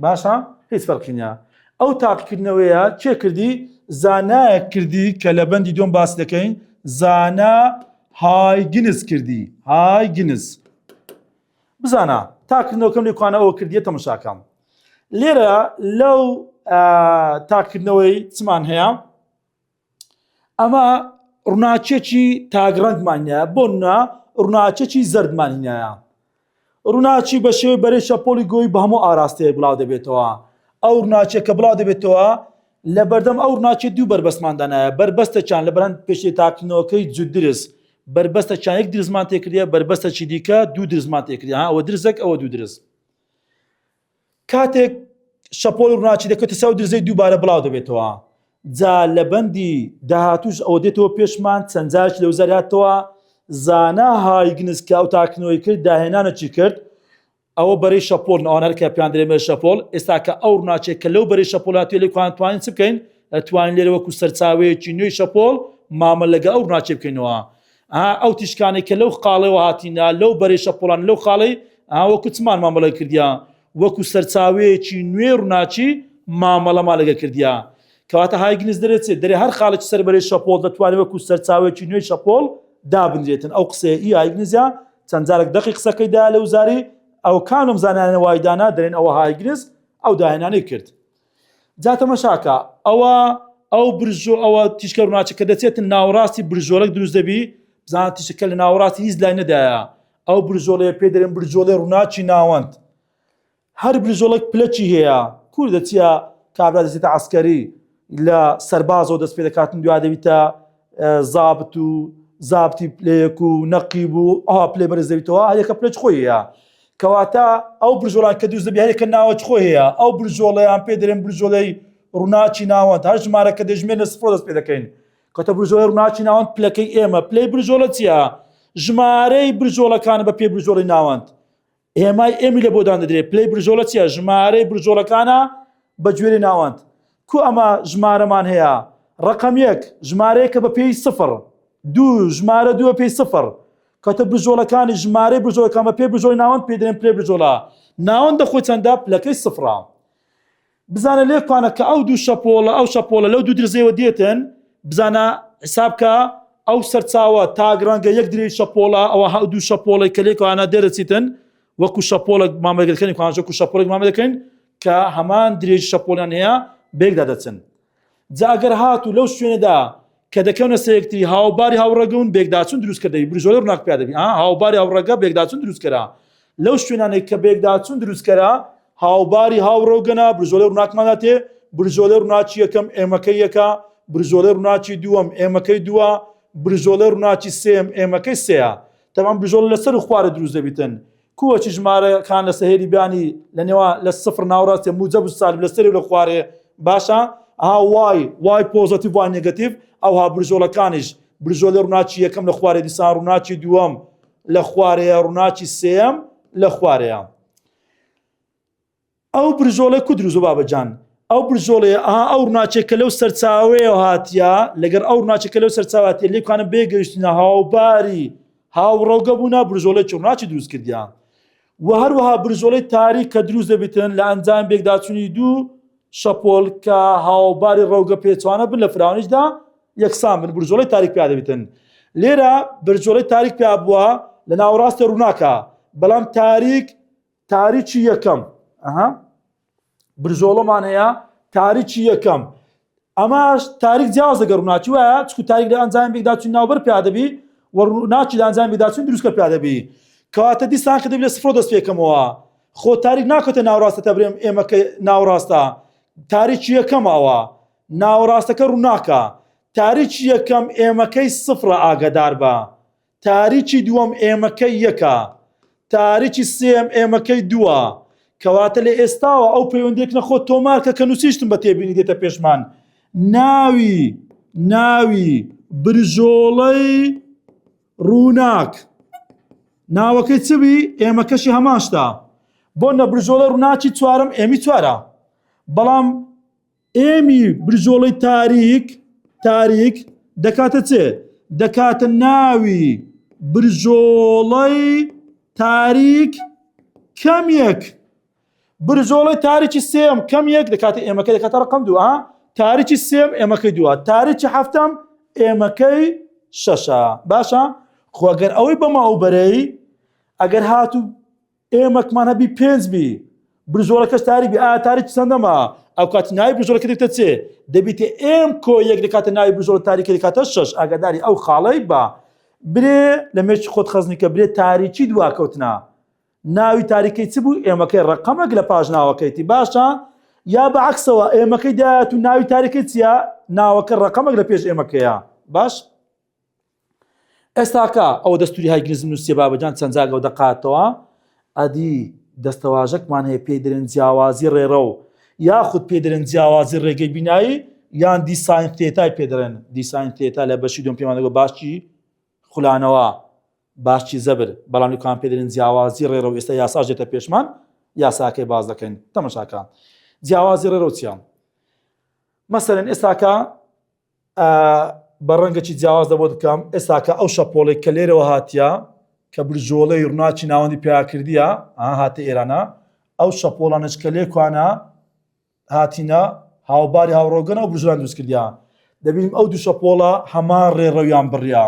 باشە هیچ فەرقی نییە ئەو تاقیکردنەوەیە چێ کردی زانایەک کردی کە لە بەندی دوم باس دەکەین زانا هایگنس کردی هایگنس بزانە تاقیکردنەوەکەم لێکوانە ئەوە کردیە تەماشاکەم لێرە لەو تاقیکردنەوەی چمان هەیە ئەمە ڕووناچێکی تاگڕەنگمانە بۆ ڕووناچێکی زەردمانینایە ڕووناچی بە شێوەی بەرەی شەپۆڵی گۆی بە هەموو ئاراستەیە بڵاو دەبێتەوە ئەو ڕووناچێک کە بڵاو دەبێتەوە لە بەردەم ئەو ڕووناچێ دوو بەربەستماندانایە بربەستەچان لە بەرەند پێشی تاقیکردنەوەکەی جود درس بربەستەچان یەک درزمان تێکردە بربەستەکی دیکە دوو درزمان تێکردە ئەوە درزێک ئەوە دوو درز کاتێک شەپۆڵ ڕووناچی دەکەوێتە سەر درزەی دووبارە بڵاو دەبێتەوە جا لە بەندی داهاتووش ئەوە دێتەوە پێشمان چەند جارێک لەو زەرهاتەوە زانا هایگنس کە ئەو تاقیکردنەوەی کرد داهێنانە چی کرد ئەوە بەرەی شەپۆڵ ئەوان هەر کە پێیان دەڵێن شەپۆڵ ئێستا کە ئەو ڕووناچێک کە لەو بەرەی شەپۆڵ هاتووە لێکوان توانین چ بکەین ئەتوانین لێرە وەکو سەرچاوەیەکی نوێی شەپۆڵ مامەڵە لەگە ئەو ڕووناچێ بکەینەوە ئەو تیشکانێک کە لەو خاڵەوە هاتینە لەو بەرەی شەپۆڵان لەو خاڵەی وەکو چمان مامەڵە کردیە وەکو سەرچاوەیەکی نوێ ڕووناچی مامەڵەما لەگە کردیە کەواتە هایگنس دەرێت دەرێ هەر خاڵێکی سەر بەرەی شەپۆڵ دەتوانێت وەکو سەرچاوەیەکی نوێی شەپۆڵ دابنرێتن ئەو قسەیە ئی هایگنزە چەند جارێک دەقی قسەکەیدا لە وزاری ئەو کانم زانانە وایدانا دەرێن ئەوە هایگنس ئەو داهێنانەی کرد جا تەماشاکە ئەو برژۆ ئەوە تیشکە ڕووناچەکە دەچێتن ناوەڕاستی برژۆلەک دروست دەبی بزانە تیشەکە لە ناوەڕاستی هیچ لای نەدایە ئەو برژۆڵەیە پێ دەرێن برژۆڵەی ڕووناچی ناوەند هەر برژۆڵێک پلەکی هەیە کوور دەچیە کابرا دەچێتە عەسکەری لە سەربازەوە دەست پێ دەکاتن دوای دەبیتە زابط و زابتی پلەیەک و نەقیب و ئەها پلێ بەرز دەبێتەوە هەرێکە پلەی خۆی هەیە کەواتە ئەو برژۆڵان کە دروست دەبێ هەرێکە ناوە خۆی هەیە ئەو برژۆڵەیان پێ دەرێن برژۆڵەی ڕووناچی ناوەند هەر ژمارەکە دەژمێن لە سفر دەست پێ دەکەین کەواتە برژۆڵەی ڕووناچی ناوەند پلەکەی ئێمە پلەی برژۆڵە چییە ژمارەی برژۆڵەکانە بە پێ برژۆڵی ناوەند ئێمای ئێمی لە بۆدان دەدرێت پلەی برژۆڵە چییە ژمارەی برژۆڵەکانە بە گوێرەی ناوەند کو ئەمە ژمارەمان هەیە ڕقم یەک ژمارەیەکە بە پێی سفر دوو ژمارە دووە پێی سفر کەواتە برژۆڵەکانی ژمارەی برژۆڵەکان بە پێ برژۆڵی ناوەند پێ دەڵێن پلەی برژۆڵە ناوەندە خۆی چەندە پلەکەی سفرە بزانە لێکوانە کە ئەو دوو شەپۆڵە ئەو شەپۆڵە لەو دوو درزەیەوە دێتن بزانە حسابکە ئەو سەرچاوە تاگڕەنگە یەک درێژ شەپۆڵە ئەوە هەو دوو شەپۆڵی کە لێکوانە دەرەچیتن وەکو شەپۆڵێک مامەگەکەنی کوانژە و شەپۆڵێک مامە دەکەین کە هەمان درێژی شەپۆڵیان هەیە بێکدا دەچن جا ئەگەر هاتوو لەو شوێنەدا کە دەکەونە سەیەکتری هاوباری هاوڕێگەون بێکداچوون دروست کردەوی برژۆڵی ڕووناک پیا دەبی هاوباری هاوڕێگە بێکداچوون دروستکەرا لەو شوێنانێک کە بێکداچوون دروستکەرا هاوباری هاوڕێگەنە برژۆڵی ڕووناکماندا تێ برژۆڵی ڕووناچی یەکەم ئێمەکەی یەکە برژۆڵی ڕووناچی دووەم ئێمەکەی دووە برژۆڵی ڕووناچی سێم ئێمەکەی سەیە تەمام برژۆڵ لەسەر خوارە دروست دەبیتن کووەچی ژمارەکان لە سەهێری بیانی لە نێوە لە سفر ناوڕاستێ موجب و سالب لەسەری لە خوارێ باشە وای پۆزتیڤ وای نێگەتیڤ ئەوها برژۆڵەکانیش برژۆڵی ڕووناچی یەکەم لە خوارێ دیسان ڕووناچی دووەم لە خوارەیە ڕووناچی سێم لە خوارەیە ئەو برژۆڵە کو دروست بابەجان ئەو برژۆڵێ ئەو ڕووناچێک کە لەو سەرچاوەیە هاتیە لەگەر ئەو ڕووناچێک کە لەو سەرچاواتێ لێکوانە بێگەیشتنە هاوباری هاوڕەوگە بوونا برژۆڵێکی ڕووناچی دروست کردیان و هەروەها برژۆڵەی تاریک کە دروست دەبێتن لە ئەنجام بێکداچوونی دوو شەپۆڵ کە هاوباری ڕەوگە پێچوانە بن لە فراوانیشدا یەکسان بن برژۆڵەی تاریک پیا دەبێتن لێرە برژۆڵەی تاریک پیا بووە لە ناوەڕاستە ڕووناکە بەڵام تاریکی یەکەم برژۆڵەمان هەیە تاریکی یەکەم ئەماش تاریک جیاواز دەگە ڕووناچی وایە چکو تاریک لە ئەنجام بێکداچوونی ناوبەر پیا دەبی و ڕووناچی لە ئەنجام بێکداچوونی دروستکە پیا دەبی کەواتە دیسان کە دەبێت لە سفرۆ دەست پێکەمەوە خۆ تاریک ناکەوتە ناوەڕاستە تا بڵێم ئێمەکە ناوەڕاستە تاریکی یەکەمەوە ناوەڕاستەکە ڕووناکە تاریکی یەکەم ئێمەکەی سفرە ئاگدار بە تاریکی دووەم ئێمەکەی یەکە تاریکی سێم ئێمەکەی دووە کەواتە لە ئێستاوە ئەو پەیوەندیەک نەخۆ تۆمارکە کە نووسیشتم بە تێبینی دێتە پێشمان ناوی برژۆڵەی ڕووناک ناوەکەی چبی ئێمەکەشی هەماشتا بۆ نە برژۆڵە ڕووناچی چوارم ئێمی چوارە بەڵام ئێمی برژۆڵەی تاریک دەکاتە چێ دەکاتە ناوی برژۆڵەی تاریک کەم یەک برژۆڵەی تاریکی سێم کەم یەک دەکاتە ئێمەکەی دەکاتە ڕقم دووە تاریکی سێم ئێمەکەی دووە تاریکی هەفتەم ئێمەکەی شەشە باشە خۆ ئەگەر ئەوەی بەماوبەرەی ئەگەر هاتوو ئێمەکمان هەبی پێنج بی برژۆڵەکەش تاریک بی تاریکی چەندەمە ئەو کاتی ناوی برژۆڵەکە دەکاتە چێ دەبیتە ئێم کۆ یەک دەکاتە ناوی برژۆڵە تاریکە دەکاتە شەش ئاگاداری ئەو خاڵەی بە برێ لە مێشی خۆت خەزنیکە برێ تاریکی دواکەوتنا ناوی تاریکەی چ بوو ئێمەکەی ڕقەمەک لە پاش ناوەکەیتی باشە یا بەعکسەوە ئێمەکەی دایەت و ناوی تاریکەی چیە ناوەکە ڕقەمەک لە پێش ئێمەکەیە باش ئێستاکە ئەوە دەستوری هایگرزم نووسیە بابەجان چەند جاگە و دەقاتەوە ئەدی دەستەواژەکمان هەیە پێی دەرێن جیاوازی ڕێڕە و یاخود پێ دەرێن جیاوازی ڕێگەی بینایی یان دیساین تێتای پێ دەرێن دیساین تێتا لە بەشی دوم پێمان دەگوت باشی خولانەوە باشی زەبر بەڵام لەکان پێ دەرێن جیاوازی ڕێڕە و ئێستا یاساش دێتە پێشمان یاساکەی باز دەکەین تەماشاکە جیاوازی ڕێڕە و چیان مەسەلەن ئێستاکە بە ڕەنگەکی جیاواز دەبۆ دکەم ئێستاکە ئەو شەپۆڵێک کە لێرەوە هاتیە کە برژۆڵەی ڕووناچی ناوەندی پیاکردیە هاتە ئێرانە ئەو شەپۆڵانش کە لێکوانە هاتینە هاوباری هاوڕۆگەنە و برژۆڵان دروست کردیان دەبینیم ئەو دوو شەپۆڵە هەمان ڕێڕەویان بڕیا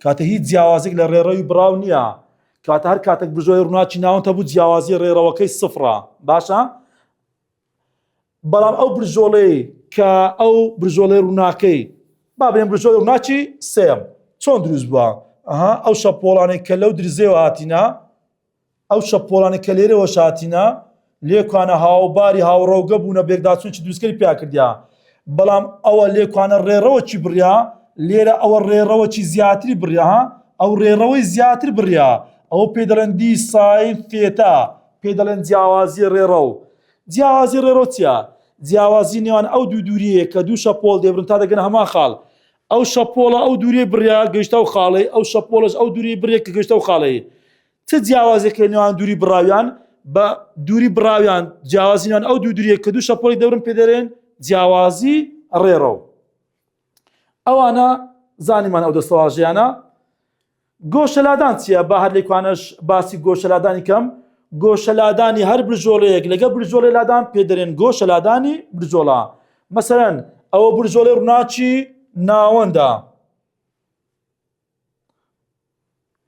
کاتە هیچ جیاوازێک لە ڕێڕەوی براو نییە کاتە هەر کاتێک برژۆڵی ڕووناچی ناوەندە بوو جیاوازی ڕێڕەوەکەی سفرە باشە بەڵام ئەو برژۆڵەی کە ئەو برژۆڵەی ڕووناکەی با بڵێن برژۆڵی ڕووناچی سێم چۆن دروست بووە ئەو شەپۆڵانێک کە لەو درزەوە هاتینە ئەو شەپۆڵانێک کە لێرەوەش هاتینە لێکوانە هاوباری هاوڕەوگە بوونە بێکداچوونی دروستکەری پیا کردیا بەڵام ئەوە لێکوانە ڕێڕەوەکی بڕیا لێرە ئەوە ڕێڕەوەکی زیاتری بڕیا ها ئەو ڕێڕەوەی زیاتر بڕیا ئەو پێ دەڵێن دی ساین فێتا پێ دەڵێن جیاوازی ڕێڕە و جیاوازی ڕێڕۆ چییە؟ جیاوازی نێوان ئەو دوو دووریە کە دوو شەپۆڵ دێبرن تا دەگەن هەمان خاڵ ئەو شەپۆڵە ئەو دووریە بڕیا گەیشتە و خاڵی ئەو شەپۆڵش ئەو دووری بڕێ کە گەیشتە و خاڵی چ جیاوازێکە نێوان دووری بڕاویان بە دووری بڕاویان جیاوازی نێوان ئەو دوو دووریە کە دوو شەپۆڵی دەبرن پێ دەڵێن جیاوازی ڕێڕە و ئەوانە زانیمان ئەو دەستەواژەیانە. گۆشەلادان چییە؟ با هەر لێکوانش باسی گۆشەلادانی کەم. گۆشەلادانی هەر برژۆڵەیەک لەگە برژۆڵەی لادان پێ دەڵێن گۆشەلادانی برژۆڵە. مەسەلەن ئەوە برژۆڵەی ڕووناچی ناوەندە،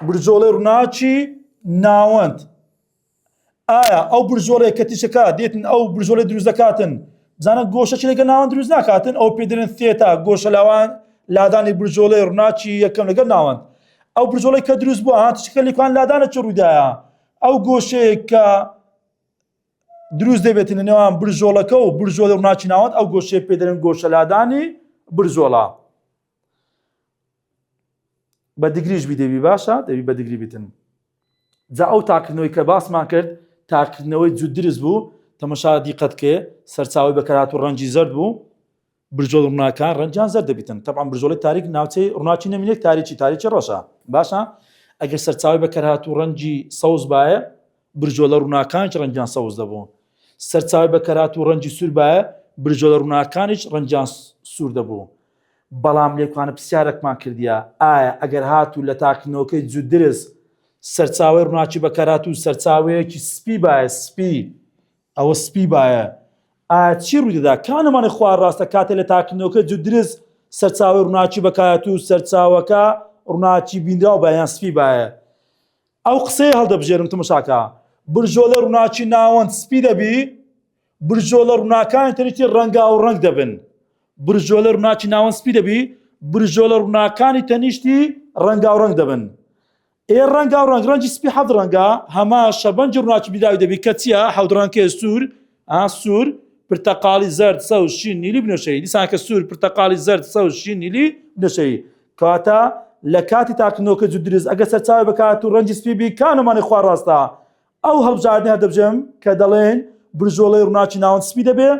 برژۆڵەی ڕووناچی ناوەند. ئایا ئەو برژۆڵەیە کە تیشەکە دێتن ئەو برژۆڵەی دروست دەکاتن بزانە گۆشەی لەگە ناوەند دروست ناکاتن ئەو پێ دەڵێن ثێتا گۆشەلاوان لادانی برژۆڵەی ڕووناچی یەکەم لەگەڵ ناوەند. ئەو برژۆڵەی کە دروست بووە تیشەکە لێکوان لادانە چ ڕوویدایە ئەو گۆشەیە کە دروست دەبێتن لە نێوان برژۆڵەکە و برژۆڵەی ڕووناچی ناوەند ئەو گۆشەیە پێ دەڵێن گۆشەلادانی برژۆڵە. بە دیگریش بی دەبی باشە دەبی بە دیگری بیتن. جا ئەو تاکردنەوەی کە باسمان کرد تاکردنەوەی جوود دروست بوو تەماشا دیقەتکێ سەرچاوی بەکەرات و ڕەنجی زەرد بوو برژۆڵ ڕووناکان ڕەنجیان زەرد دەبیتن. تەبعاً برژۆڵی تاریک ناوچەی ڕووناچی نەمینێک تاریکی ڕۆژە باشە. ئەگەر سەرچاوی بەکەرات و ڕەنجی سەوز باە برژۆڵە ڕووناکانیش ڕەنجیان سەوز دەبوو. سەرچاوی بەکەرات و ڕەنجی سوور باە برژۆڵە ڕووناکانیش ڕەنجیان سوور دەبوو. بەڵام لێکوانە پرسیارێکمان کردیە ئایا ئەگەر هاتوو لە تاکردنەوەکەی جوود درست سەرچاوی ڕووناچی بەکەرات و سەرچاوەیەکی سپی باە سپی ئەوە سپی باە ئایا چی ڕوویدەدا؟ کانەمانی خوار ڕاستە کاتێک لە تاکردنەوەکە جوود درست سەرچاوی ڕووناچی بەکەرات و سەرچاوەکە ڕووناچی بینراو بایان سپی باە. ئەو قسەی هەڵدەبژێرم تەماشاکە برژۆڵە ڕووناچی ناوەند سپی دەبی برژۆڵە ڕووناکانی تەنیشتی ڕەنگا و ڕەنگ دەبن. برژۆڵە ڕووناچی ناوەند سپی دەبی برژۆڵە ڕووناکانی تەنیشتی ڕەنگا و ڕەنگ دەبن. ئێ ڕەنگا و ڕەنگ ڕەنجی سپی حەوت ڕەنگە هەما شەبەنجی ڕووناچی بیداوی دەبی کە چییە حەوت ڕەنگکێ سوور سوور پرتەقاڵی زەرد سەوز شین نیلی بنووشەی دیسان کە سوور پرتەقاڵی زەرد سەوز شین نیلی بنووشەی کاتە لە کاتی تاکردنەوەکە جوود دروست ئەگەر سەرچاوی بەکات و ڕەنجی سپی بی کانەمانی خوار ڕاستە ئەو هەڵبژاردنیان دەبژێم کە دەڵێن برژۆڵەی ڕووناچی ناوەند سپی دەبێ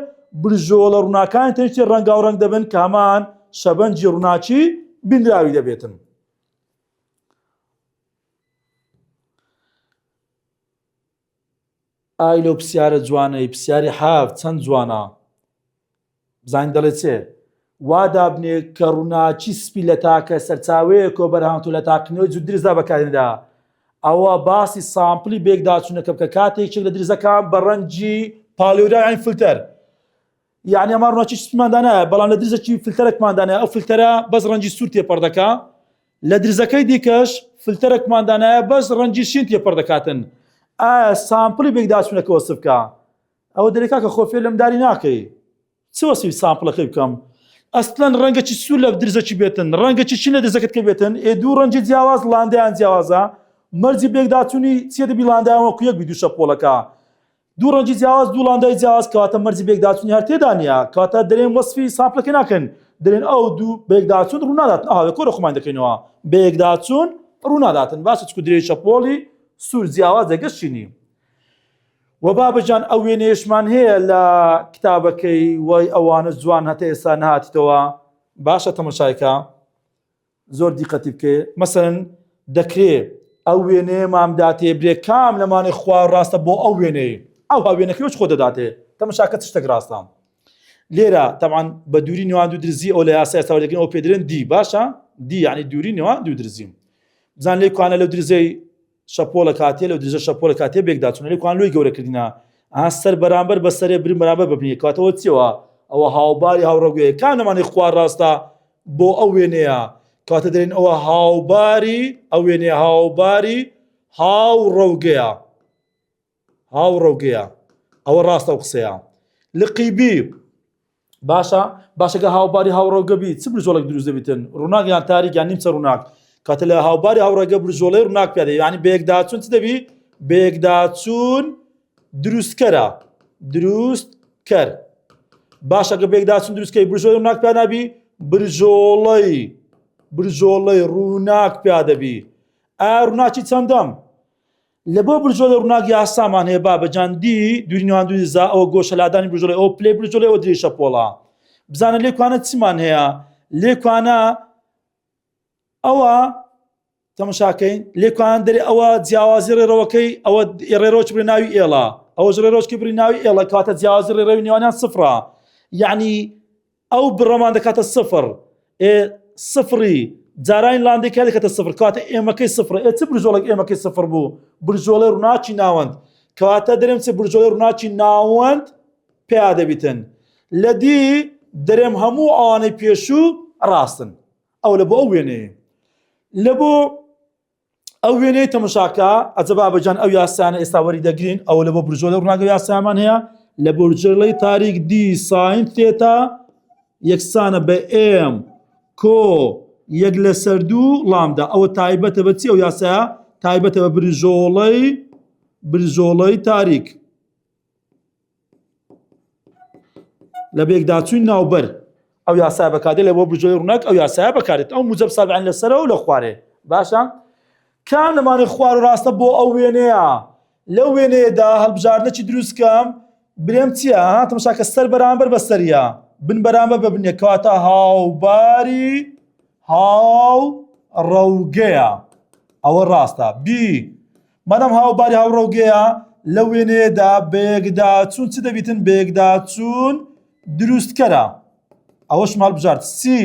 برژۆڵە ڕووناکانی تەنیشتی ڕەنگا و ڕەنگ دەبن کە هەمان شەبەنجی ڕووناچی بینراوی دەبێتن. ئای لەو پرسیارە جوانەی پرسیاری حاف چەند جوانە بزانین دەڵێت چێ وا دابنێ کە ڕووناچی سپی لە تاکە سەرچاوەیە کۆ بەرهەمتوو لە تاکردنەوەی جوود درستدا بەکارهێندا ئەوە باسی سامپڵی بێکداچوونەکە بکە کاتێکێک لە درزەکان بە ڕەنجی پاڵێورای عین فلتەر یعنی ئەمە ڕووناچی سپیماندانایە بەڵام لە درزەکی فلتەرێکماندانایە ئەو فلتەرە بەس ڕەنجی سوور تێپەڕ دەکا لە درزەکەی دیکەش فلتەرێکماندانایە بەس ڕەنجی شین تێپەڕ دەکاتن. ئایا سامپڵی بێکداچوونەکە وەسف بکە ئەوە دەرێکا کە خۆ فێر لەم داری ناکەی چ وەسفی سامپڵەکەی بکەم ئەسڵەن ڕەنگەکی سوور لە درزەکی بێتن ڕەنگەکی چین لە درزەکەت کە بێتن دوو ڕەنجی جیاواز لاندەیان جیاوازە مەرجی بێکداچوونی چیە دەبی لاندایان وەکو یەک بی دوو شەپۆڵەکە دوو ڕەنجی جیاواز دوو لاندای جیاواز کەواتە مەرجی بێکداچوونی هەر تێدا نییە کەواتە دەرێن وەسفی سامپڵەکەی ناکەن دەرێن ئەو دوو بێکداچوون ڕووناداتن ئاوێ کۆرە خۆمان دەکەینەوە بێکداچوون ڕووناداتن باشە چکو درێژی شەپۆڵی سوور جیاواز دەگەشتینی. و بابەجان ئەو وێنەیەشمان هەیە لە کتابەکەی وای ئەوانە جوان هەتا ئێستا نهاتیتەوە باشە تەماشایکە زۆر دیقەتی بکێ مەسەلەن دەکرێت ئەو وێنەیە مامداتێ برێ کام لەمانەی خوار ڕاستە بۆ ئەو وێنەی ئەو هاوێنەکەی وەچ خۆ دەداتێ تەماشاکە چ شتێک ڕاستە لێرە تەبعاً بە دووری نێوان دوو درزی ئەو لە یاسای ئێستا وەردەگرن ئەو پێدرێن دی باشە دی یعنی دووری نێوان دوو درزیم بزان لێکوانە لەو درزەی شەپۆڵە کاتێ لەو درزە شەپۆڵە کاتێ بێکداچوونە لێکوان لۆی گەورە کردینە سەر بەرامبەر بە سەرێ برم بەرامبەر ببنیە کاتەوە چیەوە ئەوە هاوباری هاوڕەگوێیە کانەمانی خوار ڕاستە بۆ ئەو وێنەیە کاتە دەرێن ئەوە هاوباری ئەو وێنەیە هاوباری هاوڕەوگەیە هاوڕەوگەیە ئەوە ڕاستە و قسەیە لقیبی باشەکە هاوباری هاوڕەوگەبی چ برژۆڵێک دروست دەبیتن ڕووناک یان تاریک یان نیمچە ڕووناک کاتە لە هاوباری هاوڕەگە برژۆڵەی ڕووناک پێدەی یعنی بەیەکداچوون چ دەبی بەیەکداچوون دروستکەرە دروستکەر باشەکە بێکداچوون دروستکەی برژۆڵی ڕووناک پێ نابی برژۆڵەی برژۆڵەی ڕووناک پیادەبی. ئایا ڕووناکی چەندەم؟ لە بۆ برژۆلە ڕووناک یاسامان هەیە بابەجاندی دووری نێوان زا ئەوە گۆشەلادانی برژۆلەی ئەوە پلەی برژۆلەی ئەوە درێژە پۆڵە. بزانە لێکوانە چیمان هەیە؟ لێکوانە ئەوە تەماشاکەین لێکوان دەرێ ئەوە جیاوازی ڕێڕەوەکەی ئەوە ڕێڕۆچ بری ناوی ئێڵە ئەوەش ڕێڕۆچکی بری ناوی ئێڵە کاتە جیاوازی ڕێڕەوی نێوانیان سفرە یعنی ئەو بڕەمان دەکاتە سفر سفری جارانی لاندێکا دەکاتە سفر کاتە ئێمەکەی سفر چ برژۆڵێک ئێمەکەی سفر بوو برژۆڵەی ڕووناکی ناوەند کەواتە دەرێم چ برژۆڵەی ڕووناکی ناوەند پێیا دەبیتن لە دی دەرێم هەموو ئەوانەی پێشوو ڕاستن ئەو لە بۆ ئەو وێنەیە لە بۆ ئەو وێنەی تەماشاکە ئەجە بابەجان ئەو یاسانە ئێستا وەری دەگرین ئەو لە بۆ برژۆلە ڕووناک یاسامان هەیە لە برژۆلەی تاریک دی ساین تێتا یەکسانە بە ئێم کۆ یەک لەسەر دوو لامدا ئەوە تایبەتە بە چی ئەو یاسایە تایبەتە بە برژۆڵەی تاریک لە بێکداچووی ناوبەر ئەو یاسای بەکارێت لە بۆ برژۆلەی ڕووناک ئەو یاسایە بەکارێت ئەو موجب سابعین لەسەرەوە لە خوارێ باشە کام لەمانێ خوار و ڕاستە بۆ ئەو وێنەیە لەو وێنەیەدا هەڵبژاردنەکی دروستکەم برێم چییە تەماشاکە سەر بەرامبەر بە سەریە بن بەرامبەر بە بنێ کەواتە هاوباری هاوڕەوگەیە ئەوە ڕاستە بی مەدەم هاوباری هاوڕەوگەیە لە وێنەیەدا بەیەکداچوون چ دەبیتن بەیەکداچوون دروستکەرە ئەوەش هەڵبژارد سی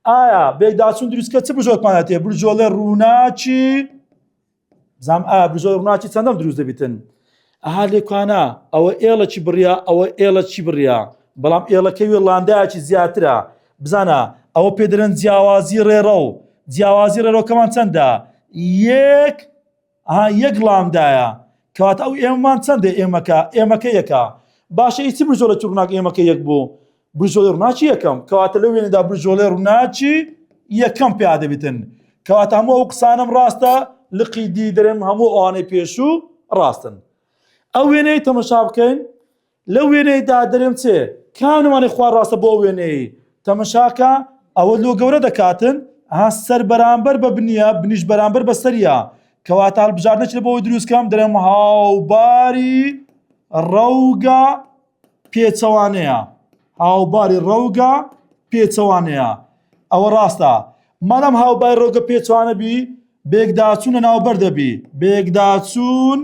ئایا بێکداچوون دروستکە چ برژۆڵێکمان هەیە برژۆلە ڕووناکی بزانم ئایا برژۆلە ڕووناکی چەندەم دروست دەبیتن ئاها لێکوانە ئەوە ئێڵەکی بڕیا ئەوە ئێڵەکی بڕیا بەڵام ئێڵەکەی وێڵاندایەکی زیاترە بزانە ئەوە پێدەرێن جیاوازی ڕێڕە و جیاوازی ڕێڕەوەکەمان چەندە یەک لامدایە کەواتە ئەو ئێمەمان چەندە ئێمەکە یەکە باشە هیچی برژۆلەکی ڕووناک ئێمەکە یەک بوو برژۆلەی ڕووناکی یەکەم کەواتە لەو وێنەدا برژۆلەی ڕووناکی یەکەم پێیا دەبێتن کەواتە هەموو ئەو قسانم ڕاستە لقی دی دەرێم هەموو ئەوانەی پێشوو ڕاستن ئەو وێنەی تەماشا بکەین لەو وێنەیەدا دەرێم چێ کامنمانی خوار ڕاستە بۆ ئەو وێنەی تەماشاکە ئەوە لۆ گەورە دەکاتن سەر بەرامبەر بە بنیە بنیش بەرامبەر بە سەریە کەواتە هەڵبژاردنەکی لە بۆ ئەوی دروستکەم دەرێم هاوباری ڕەوگە پێچەوانەیە هاوباری ڕەوگە پێچەوانەیە ئەوە ڕاستە مەدەم هاوباری ڕەوگە پێچوانە بی بێکداچوونە ناوبەر دەبی بێکداچوون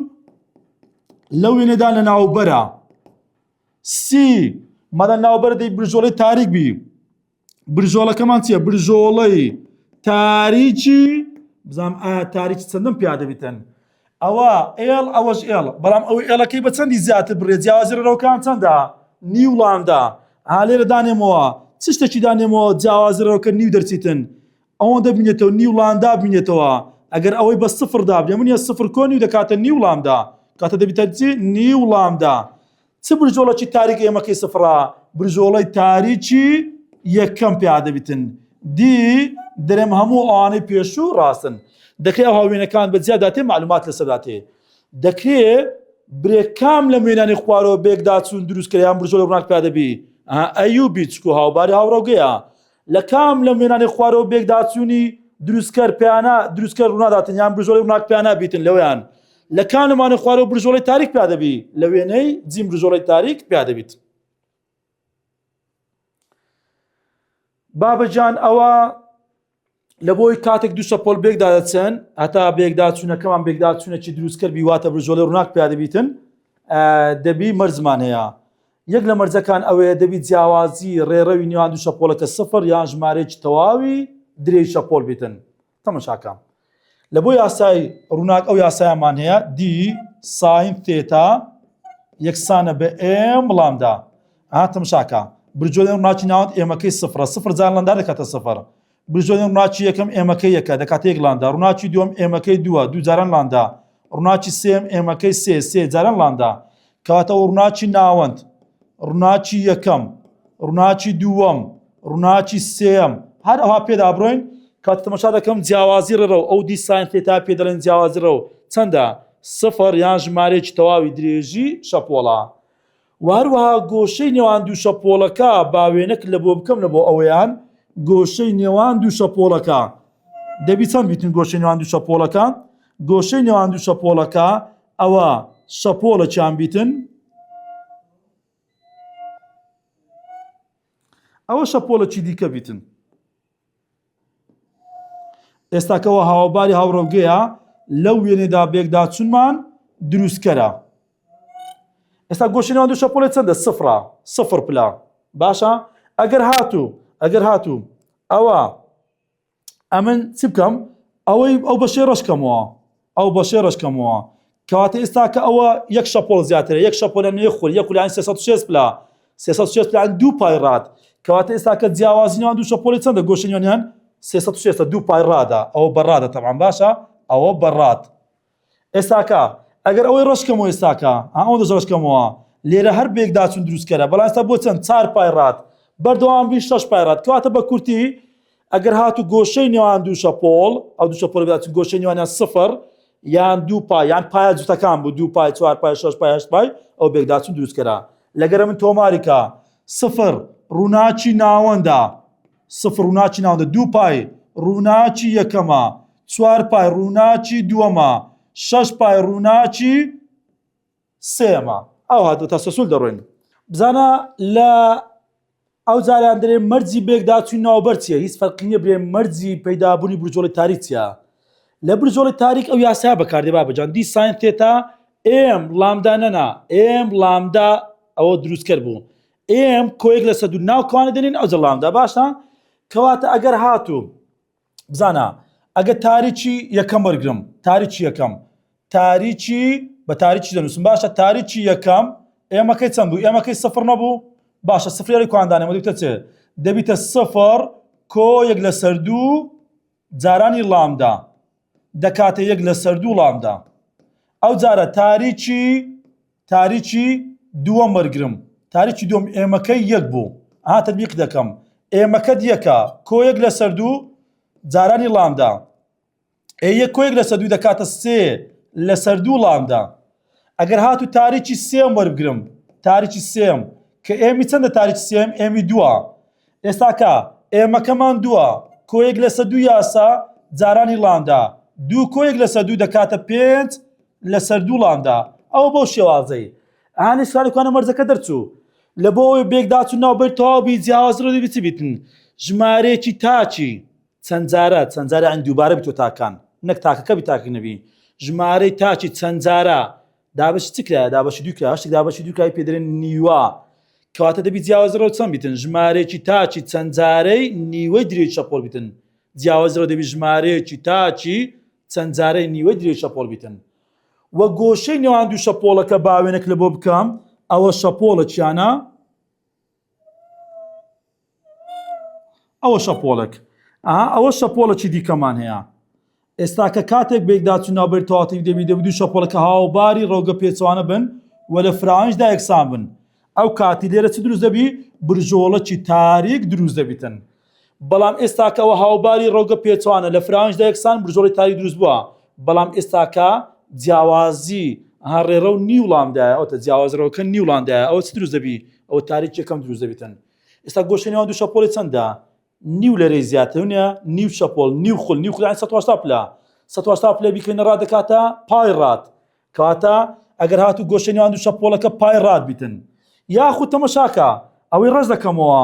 لەو وێنەدا لە ناوبەرە سی مەدەم ناوبەر دەی برژۆڵەی تاریک بی برژۆڵەکەمان چییە برژۆڵەی تاریکی بزانم ئایا تاریکی چەندەم پیا دەبیتن ئەوە ئێڵ ئەوەش ئێڵ بەڵام ئەوەی ئێڵەکەی بە چەندی زیاتر بڕێ جیاوازی ڕێڕەوەکان چەندە نیو لامدا لێرە دانێمەوە چ شتێکی دانێمەوە جیاوازی ڕێڕەوەکە نیو دەرچیتن ئەوەندە بینێتەوە نیو لامدا بینێتەوە ئەگەر ئەوەی بە سفردا بێ منە سفر کۆ نیو دەکاتە نیو لامدا کاتە دەبیتە چی نیو لامدا چ برژۆڵەکی تاریک ئێمەکەی سفرا برژۆڵەی تاریکی یەکەم پیا دەبیتن دی دەرێم هەموو ئەوانەی پێشوو ڕاستن دەکرێت ئەو هاوێنەکان بە جیاداتێ معلومات لەسەرداتێ دەکرێت برێکام لە وێنانی خوارەوە بێکداچوون دروستکەیان برژۆلە ڕووناک پیا دەبی ئەیوبی چکو هاوباری هاوڕەوگەیە لە کام لە وێنانی خوارەوە بێکداچوونی دروستکەر پیانە دروستکەر ڕووناداتن یان برژۆلەی ڕووناک پیانە بیتن لەوەیان لە کام لەمانی خوارەوە برژۆلەی تاریک پیا دەبی لە وێنەی جیم برژۆلەی تاریک پیا دەبیت بابەجان ئەوە لە بۆی کاتێک دوو شەپۆل بێکدا دەچێن هەتا بێکداچوونەکەمان بێکداچوونێکی دروستکرد بیواتە برژۆلەی ڕووناک پیا دەبیتن دەبی مەرجمان هەیە یەک لە مەرجەکان ئەوەیە دەبی جیاوازی ڕێڕەوی نێوان دوو شەپۆلەکە سفر یان ژمارەیەکی تەواوی درێژ شەپۆل بیتن تەماشاکە لە بۆ یاسای ڕووناک ئەو یاسایەمان هەیە دی ساین تێتا یەکسانە بە ئێم لامدا تەماشاکە برژۆلەی ڕووناکی ناوەند ئێمەکەی سفرە سفر جار لەندار دەکاتە سفر برژۆلەی ڕووناکی یەکەم ئێمەکەی یەکە دەکاتە یەک لاندا ڕووناکی دووەم ئێمەکەی دووە دوو جاران لاندا ڕووناکی سێم ئێمەکەی سێ جاران لاندا کەواتە ڕووناکی ناوەند ڕووناکی یەکەم ڕووناکی دووەم ڕووناکی سێم هەر ئەوها پێدا بڕۆین کاتە تەماشا دەکەم جیاوازی ڕێڕەو ئەو دیسان تێتا پێ دەڵێن جیاوازی ڕێڕەو چەندە سفر یان ژمارەیەکی تەواوی درێژی شەپۆڵە و هەروەها گۆشەی نێوان دوو شەپۆڵەکە باوێنەک لە بۆ بکەم لە بۆ ئەوەیان گۆشەی نێوان دوو شەپۆڵەکە دەبی چەند بیتن گۆشەی نێوان دوو شەپۆڵەکە گۆشەی نێوان دوو شەپۆڵەکە ئەوە شەپۆڵە چیان بیتن ئەوە شەپۆڵە چی دیکە بیتن ئێستاکەەوە هاوباری هاوڕەوگەیە لەو وێنێدا بێکدا چونمان دروستکەرە ئێستا گۆشەی نێوان دوو شەپۆڵی چەندە سفرە سفر پلا باشە ئەگەر هاتوو ئەوە ئەمن چی بکەم ئەو بەشێ ڕەشکەمەوە کەواتە ئێستا کە ئەوە یەک شەپۆڵ زیاترە یەک شەپۆلە نوێ خول یەک ولایەن 360 پلا 360 پلا دوو پای ڕات کەواتە ئێستا کە جیاوازی نێوان دوو شەپۆڵی چەندە گۆشەی نێوانیان 360 دوو پای ڕادا ئەوە بەڕادە تەمام باشە ئەوە بەڕات ئێستاکە ئەگەر ئەوەی ڕەشکەمەوە ئێستاکە ئەو دەژ ڕەشکەمەوە لێرە هەر بێکدا چون دروستکەرە بەڵام ئێستا بۆ چەند 4 پای ڕات بەردەوام بی 6 پای ڕات کەواتە بە کورتی ئەگەر هاتو گۆشەی نێوان دوو شەپۆڵ ئەو دوو شەپۆڵ بێت گۆشەی نێوانیان سفر یان دوو پای یان پایە جوتەکان بوو دوو پای 4 پای 6 پای 8 پای ئەو بێکدا چون دروستکەرە لەگەرە من تۆماریکە سفر ڕووناچی ناوەندە سفر ڕووناچی ناوەندە دوو پای ڕووناچی یەکەمە 4 پای ڕووناچی دووەمە 6 پای ڕووناچی سێمە ئەو هاتو تەسەسول دەڕۆین بزانە لە ئەو جاریان دەرێ مەرجی بێکدا چوون ناوبەر چییە هیچ فەرقی نییە برێ مەرجی پەیدابوونی برجۆڵی تاریک چییە لە برجۆڵی تاریک ئەو یاسا بەکاردێ بابەجان دی ساین تێتا ئێم لامدا نەنا ئێم لامدا ئەوە دروستکەر بوو ئێم کۆیەک لە سەد و ناوکوانە دێنین ئەوجە لامدا باشە کەواتە ئەگەر هاتوو بزانە ئەگە تاریکی یەکەم وەرگرم تاریکی یەکەم تاریکی بە تاریکی دەنووسم باشە تاریکی یەکەم ئێمەکەی چەند بوو ئێمەکەی سفر نەبوو باشە سفرێری کوواندانێمە دەبیتە چێ دەبیتە سفر کۆ یەک لەسەر دوو جارانی لامدا دەکاتە یەک لەسەر دوو لامدا ئەو جارە تاریکی دووەم وەرگرم تاریکی دووەم ئێمەکەی یەک بوو تەطبیق دەکەم ئێمەکەت یەکە کۆ یەک لەسەر دوو جارانی لامدا یەک کۆ یەک لەسەر دوو دەکاتە سێ لەسەر دوو لامدا ئەگەر هاتو تاریکی سێم وەربگرم تاریکی سێم کە ئێمی چەندە تاریکی سێم ئێمی دووە ئێستاکە ئێمەکەمان دووە کۆ یەک لەسەر دوو یاسا جارانی لامدا دوو کۆ یەک لەسەر دوو دەکاتە 5 لەسەر دوو لامدا ئەوە بەو شێوازەی ئەهانی سوالێکوانە مەرجەکە دەرچوو لە بۆ ئەوەی بێکدا چوون ناوبەر تەواوی جیاوازڕۆ دەبی چی بیتن ژمارەیەکی تاچی چەند جارە ئەن دووبارە بیتۆ تاکان نەک تاکەکە بی تاکی نەبی ژمارەی تاچی چەند جارە دابەشی چ کرایە دابەشی دوو کرا هەشتێک دابەشی دوو کرای پێدرێن نیوە کەواتە دەبی جیاوازڕۆ چەند بیتن ژمارەیەکی تاچی چەند جارەی نیوەی درێژی شەپۆڵ بیتن جیاوازڕۆ دەبی ژمارەیەکی تاچی چەند جارەی نیوەی درێژی شەپۆڵ بیتن وە گۆشەی نێوان دوو شەپۆڵەکە باوێنێک لە بۆ بکەم ئەوە شەپۆڵە چیانە ئەوە شەپۆڵێک ئەوە شەپۆڵەکی دیکەمان هەیە ئێستا کە کاتێک بێکدا چوون ناوبەر تەواتی دەبی دوو شەپۆڵەکە هاوباری ڕۆگە پێچوانە بن و لە فراوانجدا یەکسان بن ئەو کاتی لێرە چ دروست دەبی برژۆڵەکی تاریک دروست دەبیتن بەڵام ئێستاکە ئەوە هاوباری ڕۆگە پێچوانە لە فراوانجدا یەکسان برژۆڵی تاریک دروست بووە بەڵام ئێستاکە جیاوازی ڕێڕە و نیولامدایە ئەوتە جیاوازڕەوەکە نیولامدایە ئەوە چ دروست دەبی ئەوە تاریک یەکەم دروست دەبیتن ئێستا گۆشەی نێوان دوو شەپۆڵی چەندە نیو لەرەی زیاتر نیە نیو شەپۆڵ نیو خول 180 پلا 180 پلا بیکەینە ڕادەکاتە پای ڕات کەواتە ئەگەر هاتوو گۆشەی نێوان دوو شەپۆڵەکە پای ڕات بیتن یاخود تەمەشاکە ئەوەی ڕەش دەکەمەوە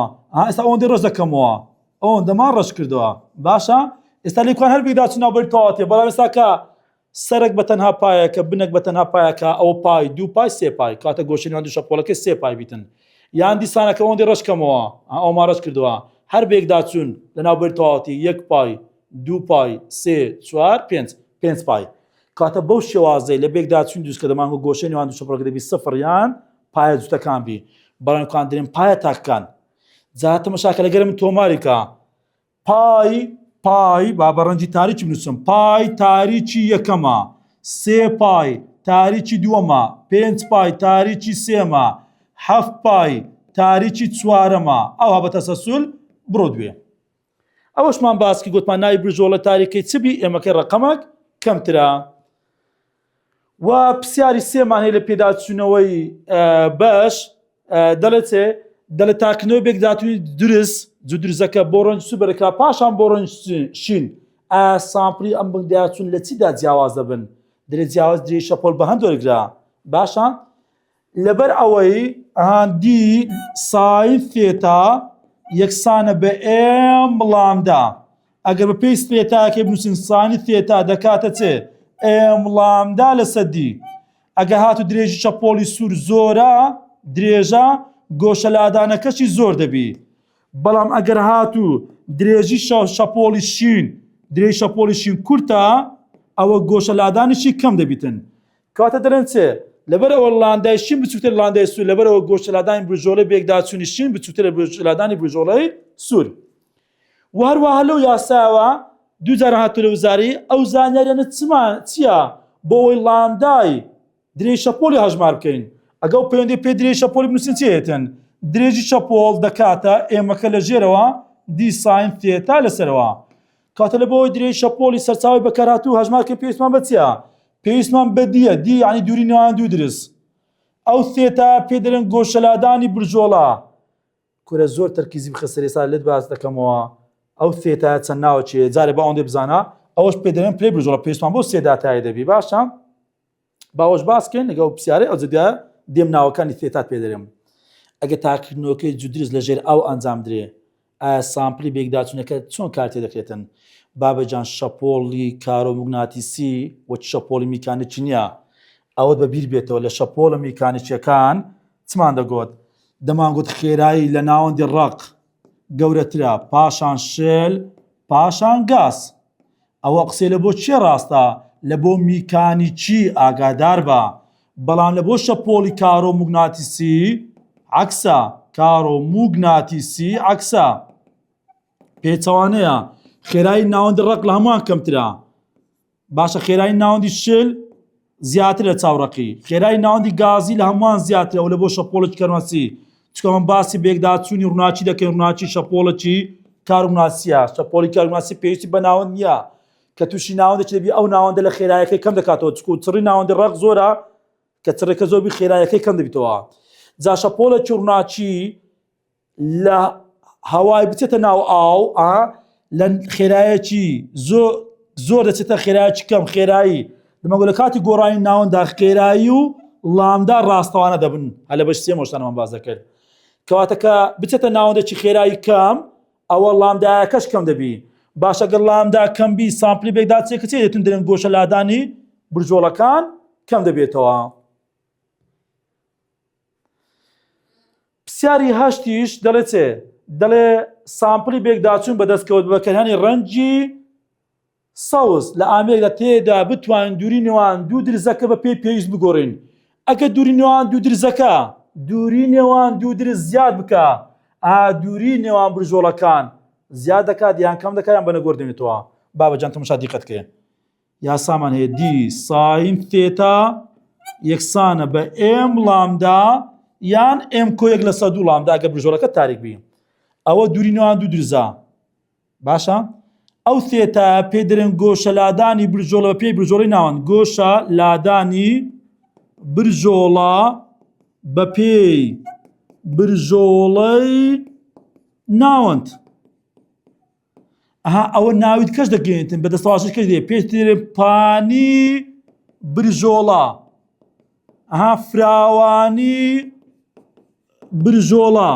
ئێستا ئەوەندەی ڕەش دەکەمەوە ئەوەندەمان ڕەش کردووە باشە ئێستا لێکوان هەر بێکدا چوون ناوبەر تەواوەتێ بەڵام ئێستاکە سەرک بە تەنها پایەکە بنەک بە تەنها پایەکە ئەو پای دوو پای سێ پای کاتە گۆشەی نێوان دوو شەپۆڵەکە سێ پای بیتن یان دیسانەکە ئەوەندەی ڕەشکەمەوە ئەومان ڕەش کردووە هەر بێکدا چوون لە ناوبەر تەواوەتی یەک پای دوو پای سێ چوار پێنج پای کاتە بەو شێوازەی لە بێکدا چوون دروستکە دەمانگە گۆشەی نێوان دوو شەپۆڵەکە دەبی سفر یان پایە جوتەکان بی بەڵام دەرێن پایە تاکەکان جا تەماشاکە لەگەرە من تۆماریکە پای با بەڕەنجی تاریکی بنووسم پای تاریکی یەکەمە سێ پای تاریکی دووەمە 5 پای تاریکی سێمە 7 پای تاریکی چوارەمە ئەوها بە تەسەسول بڕۆ دوێ ئەوەشمان باسکی گوتمان ناوی برژۆڵە تاریکەی چبی ئێمەکەی ڕقەمەک کەمترە و پرسیاری سێمان هەیە لە پێداچوونەوەی بەش دەڵێت دەڵێ تاکنەوە بێک داتوی درست جوو درزەکە بۆ ڕەنج سو بەرەکە پاشان بۆ ڕەنج شین سامپڵی ئەم بنگدیا چون لە چیدا جیاواز دەبن دەرێت جیاواز درێژ شەپۆل بە هەند وەرگرا باشە لەبەر ئەوەی هاندی ساین ثێتا یەکسانە بە ئێم بڵامدا ئەگەر بە پێی ثێتاکەی بنووسین سانی ثێتا دەکاتە چێ ئێم بڵامدا لەسەر دی ئەگە هاتو درێژی شەپۆلی سوور زۆرە درێژە گۆشە لادانەکەشی زۆر دەبی بەڵام ئەگەر هاتو درێژی شەپۆلی شین درێژی شەپۆلی شین کورتە ئەوە گۆشە لادانیشی کەم دەبیتن کاتە دەرەن چێ لەبەر ئەوە لاندای شین بچووتر لاندای سوور لەبەرەوە گۆشە لادانی برژۆڵەی بێکداچوونی شین بچووترە لادانی برژۆڵەی سوور وهروەها لەو یاساوە دووجار هاتووە لە وزاری ئەو زانیاریانە چییە بۆ ئەوەی لاندای درێژی شەپۆلی هەژمار بکەین ئەگەڵ پەیوەندی پێ درێژی شەپۆلی بنووسین چێتن درێژی شەپۆڵ دەکاتە ئێمەکە لە ژێرەوە دی ساین ثێتا لەسەرەوە کاتە لە بۆەوەی درێژی شەپۆلی سەرچاوی بەکارهاتوو هەژمارکە پێویستمان بە چییە پێویستمان بە دیە دی یعنی دووری نێوان دوو درست ئەو ثێتا پێ دەڵێن گۆشە لادانی برژۆڵە کورە زۆر تەرکیزی بخە سەر ئێستا لێت باس دەکەمەوە ئەو ثێتا چەند ناوە چێ جارێ بە ئەوەندەی بزانە ئەوەش پێ دەڵێن پلەی برژۆڵە پێویستمان بۆ سێ داتای دەبی باشە باوەش باسکەین لەگەڵ پرسیارەی ئەو جدە دێم ناوەکانی ثێتات پێ دەرێم ئەگە تاکردنەوەکەی جودرز لە ژێر ئەو ئەنجام درێ ئایا سامپڵی بێکداچوونەکە چۆن کار تێ دەکرێتن بابەجان شەپۆڵی کارۆموگناتیسی وە شەپۆڵی میکانیکی نییە ئەوەت بە بیر بێتەوە لە شەپۆڵە میکانیکیەکان چمان دەگوت دەمانگوت خێرایی لە ناوەندی ڕق گەورەترە پاشان شێل پاشان گاز ئەوە قسەی لە بۆ چێ ڕاستە لە بۆ میکانیکی ئاگادار بە بەڵام لە بۆ شەپۆڵی کارۆموگناتیسی عەکسە کارۆموگناتیسی عەکسە پێچەوانەیە خێرایی ناوەندی ڕق لە هەمووان کەمترە باشە خێرایی ناوەندی شل زیاتر لە چاوڕەقی خێرایی ناوەندی گازی لە هەمووان زیاترە و لە بۆ شەپۆڵێکی کەرمەسی چکە من باسی بێکداچوونی ڕووناچی دەکەین ڕووناچی شەپۆڵێکی کارۆمناسیە شەپۆڵی کارۆمناسی پێویستی بە ناوەند نییە کە تووشی ناوەندێکی دەبی ئەو ناوەندە لە خێرایەکەی کەم دەکاتەوە چکو چڕی ناوەندی ڕق زۆرە کە چڕێکە زۆربی خێرایەکەی کەم دەبیتەوە جا شەپۆڵێکی ڕووناچی لە هەوای بچێتە ناو ئاو لە خێرایەکی زۆر دەچێتە خێرایەکی کەم خێرایی دەمەگوت لە کاتی گۆڕانی ناوەندا خێرایی و لامدا ڕاستەوانە دەبن هە لە بەش سێ مۆشتانەمان باز دەکرد کەواتەکە بچێتە ناوەندێکی خێرایی کەم ئەوە لامدایەکەش کەم دەبی باشە گەر لامدا کەم بی سامپلی بێکداچێکە چێ دێتن دەرێن گۆشە لادانی برژۆڵەکان کەم دەبێتەوە پرسیاری هەشتیش دەڵێ چێ دەڵێ سامپلی بێکداچوون بەدەستکەوت بەکەرهێنانی ڕەنگی سەوز لە ئامێرێکدا تێدا بتوانین دووری نێوان دوو درزەکە بە پێی پێویست بگۆڕین ئەگە دووری نێوان دوو درزەکە دووری نێوان دوو درز زیاد بکە دووری نێوان برژۆڵەکان زیاد دەکات یان کەم دەکات یان بەنەگۆڕ دێنێتەوە بابەجان تەماشا دیقەتکە یاسامان هەیە دی ساین ثێتا یەکسانە بە ئێم لامدا یان ئێم کۆیەک لە سەد و لامدا ئەگە برژۆڵەکە تاریک بی ئەوە دووری نێوان دوو درزە باشە ئەو ثێتا پێ دەرێن گۆشە لادانی برژۆڵە بە پێی برژۆڵی ناوەند گۆشە لادانی برژۆڵە بە پێی برژۆڵەی ناوەند ئەوە ناویت کەش دەگەێنێتن بە دەستەواشش کەش دێ پێش دێرێن پانی برژۆڵە فراوانی برژۆڵە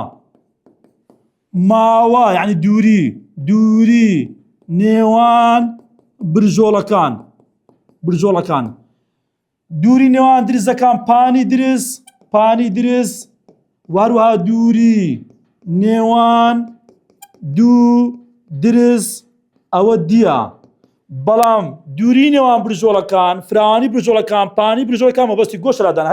ماوە یعنی دووری نێوان برژۆڵەکان دووری نێوان درزەکان پانی درز وهروەها دووری نێوان دوو درز ئەوە دیە بەڵام دووری نێوان برژۆڵەکان فراوانی برژۆڵەکان پانی برژۆڵەکان مەبەستی گۆشە لادان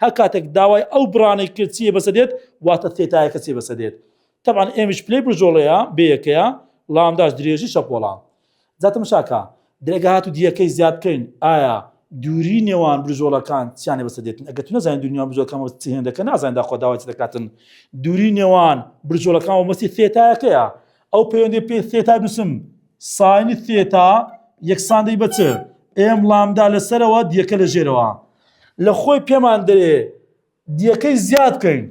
هەر کاتێک داوای ئەو بڕانەی کرد چیە بەسەدێت واتە ثێتایەکە چێ بەسەدێت طبعا ئێمەش پلەی برژۆڵەیە بەیەکەیە لامداش درێژی شەپۆڵە جاتە مشاکە درێگە هات و دیەکەی زیاد بکەین ئایا دووری نێوان برژۆڵەکان چیانێ بەسەدێتن ئەگە تو نەزانین دووری نێوان برژۆڵەکان چ هێندەکە نازانین داخۆ داوای چ دەکاتن دووری نێوان برژۆڵەکان ومەستی ثێتایەکەیە ئەو پەیوەندی پێ ثێتا بنووسم ساینی ثێتا یەکسان دەی بە چ ئێم لامدا لەسەرەوە دیەکە لە ژێرەوە لە خۆی پێمان دەرێ دیەکەی زیاد بکەین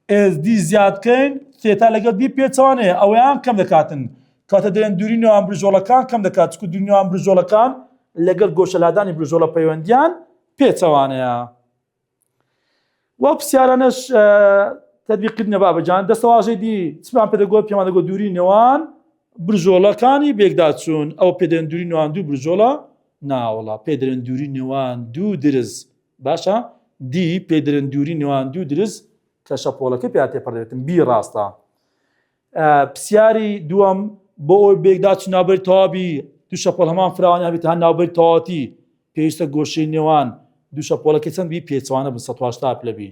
SD زیادکەین تێتا لەگەڵ دی پێچەوانەیە ئەوەیان کەم دەکاتن کاتە دەیان دووری نێوان برژۆڵەکان کەم دەکات چکو دووری نێوان برژۆڵەکان لەگەڵ گۆشەلادانی برژۆڵە پەیوەندیان پێچەوانەیە. وە پرسیارانەش تەطبیقکردنە بابەجان دەسەواژەی دی چمان پێدەگوت پێمان دەگوت دووری نێوان برژۆڵەکانی بێکداچوون ئەو پێدەن دووری نێوان دوو برژۆڵە ناوەڵا پێدرێن دووری نێوان دوو درز باشە دی پێدرێن دووری نێوان دوو درز کە شەپۆڵەکە پێ تێپەڕێتن بی ڕاستە. پرسیاری دووەم بۆ ئەوی بێکداچوو ناوبەری تەواوی دوو شەپۆڵ هەمان فراوانیان بێت هەر ناوبەری تەواوەتی پێویستە گۆشەی نێوان دوو شەپۆڵەکەی چەند بی پێچوانە بن 180 پلەبی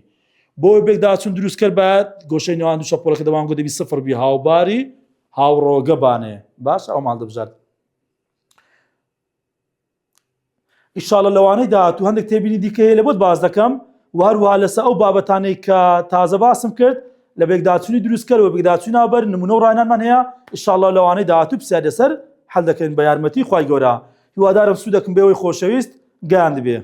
بۆ ئەوی بێکداچوون دروستکرد بەت گۆشەی نێوان دوو شەپۆڵەکە دەوانگۆ دەبی سفر بی هاوباری هاوڕۆگە بانێ باش ئەو ماڵ دەبژات. ئیشاڵە لەوانەی داهاتوو هەندێک تێبینی دیکە هەیە لە بۆت باز دەکەم و هەروەها لەسەر ئەو بابەتانەی کە تازە باسم کرد لە بێکداچوونی دروستکەرەوە بێکداچوونی ناوبەر نمونە و ڕاهێنانمان هەیە ئیشاڵە لەوانەی داهاتوو پرسیار لەسەر هەڵ دەکەین بە یارمەتی خوای گەورە. هیوادارم سوودەکەم بێەوەی خۆشەویست گیان دەبێ.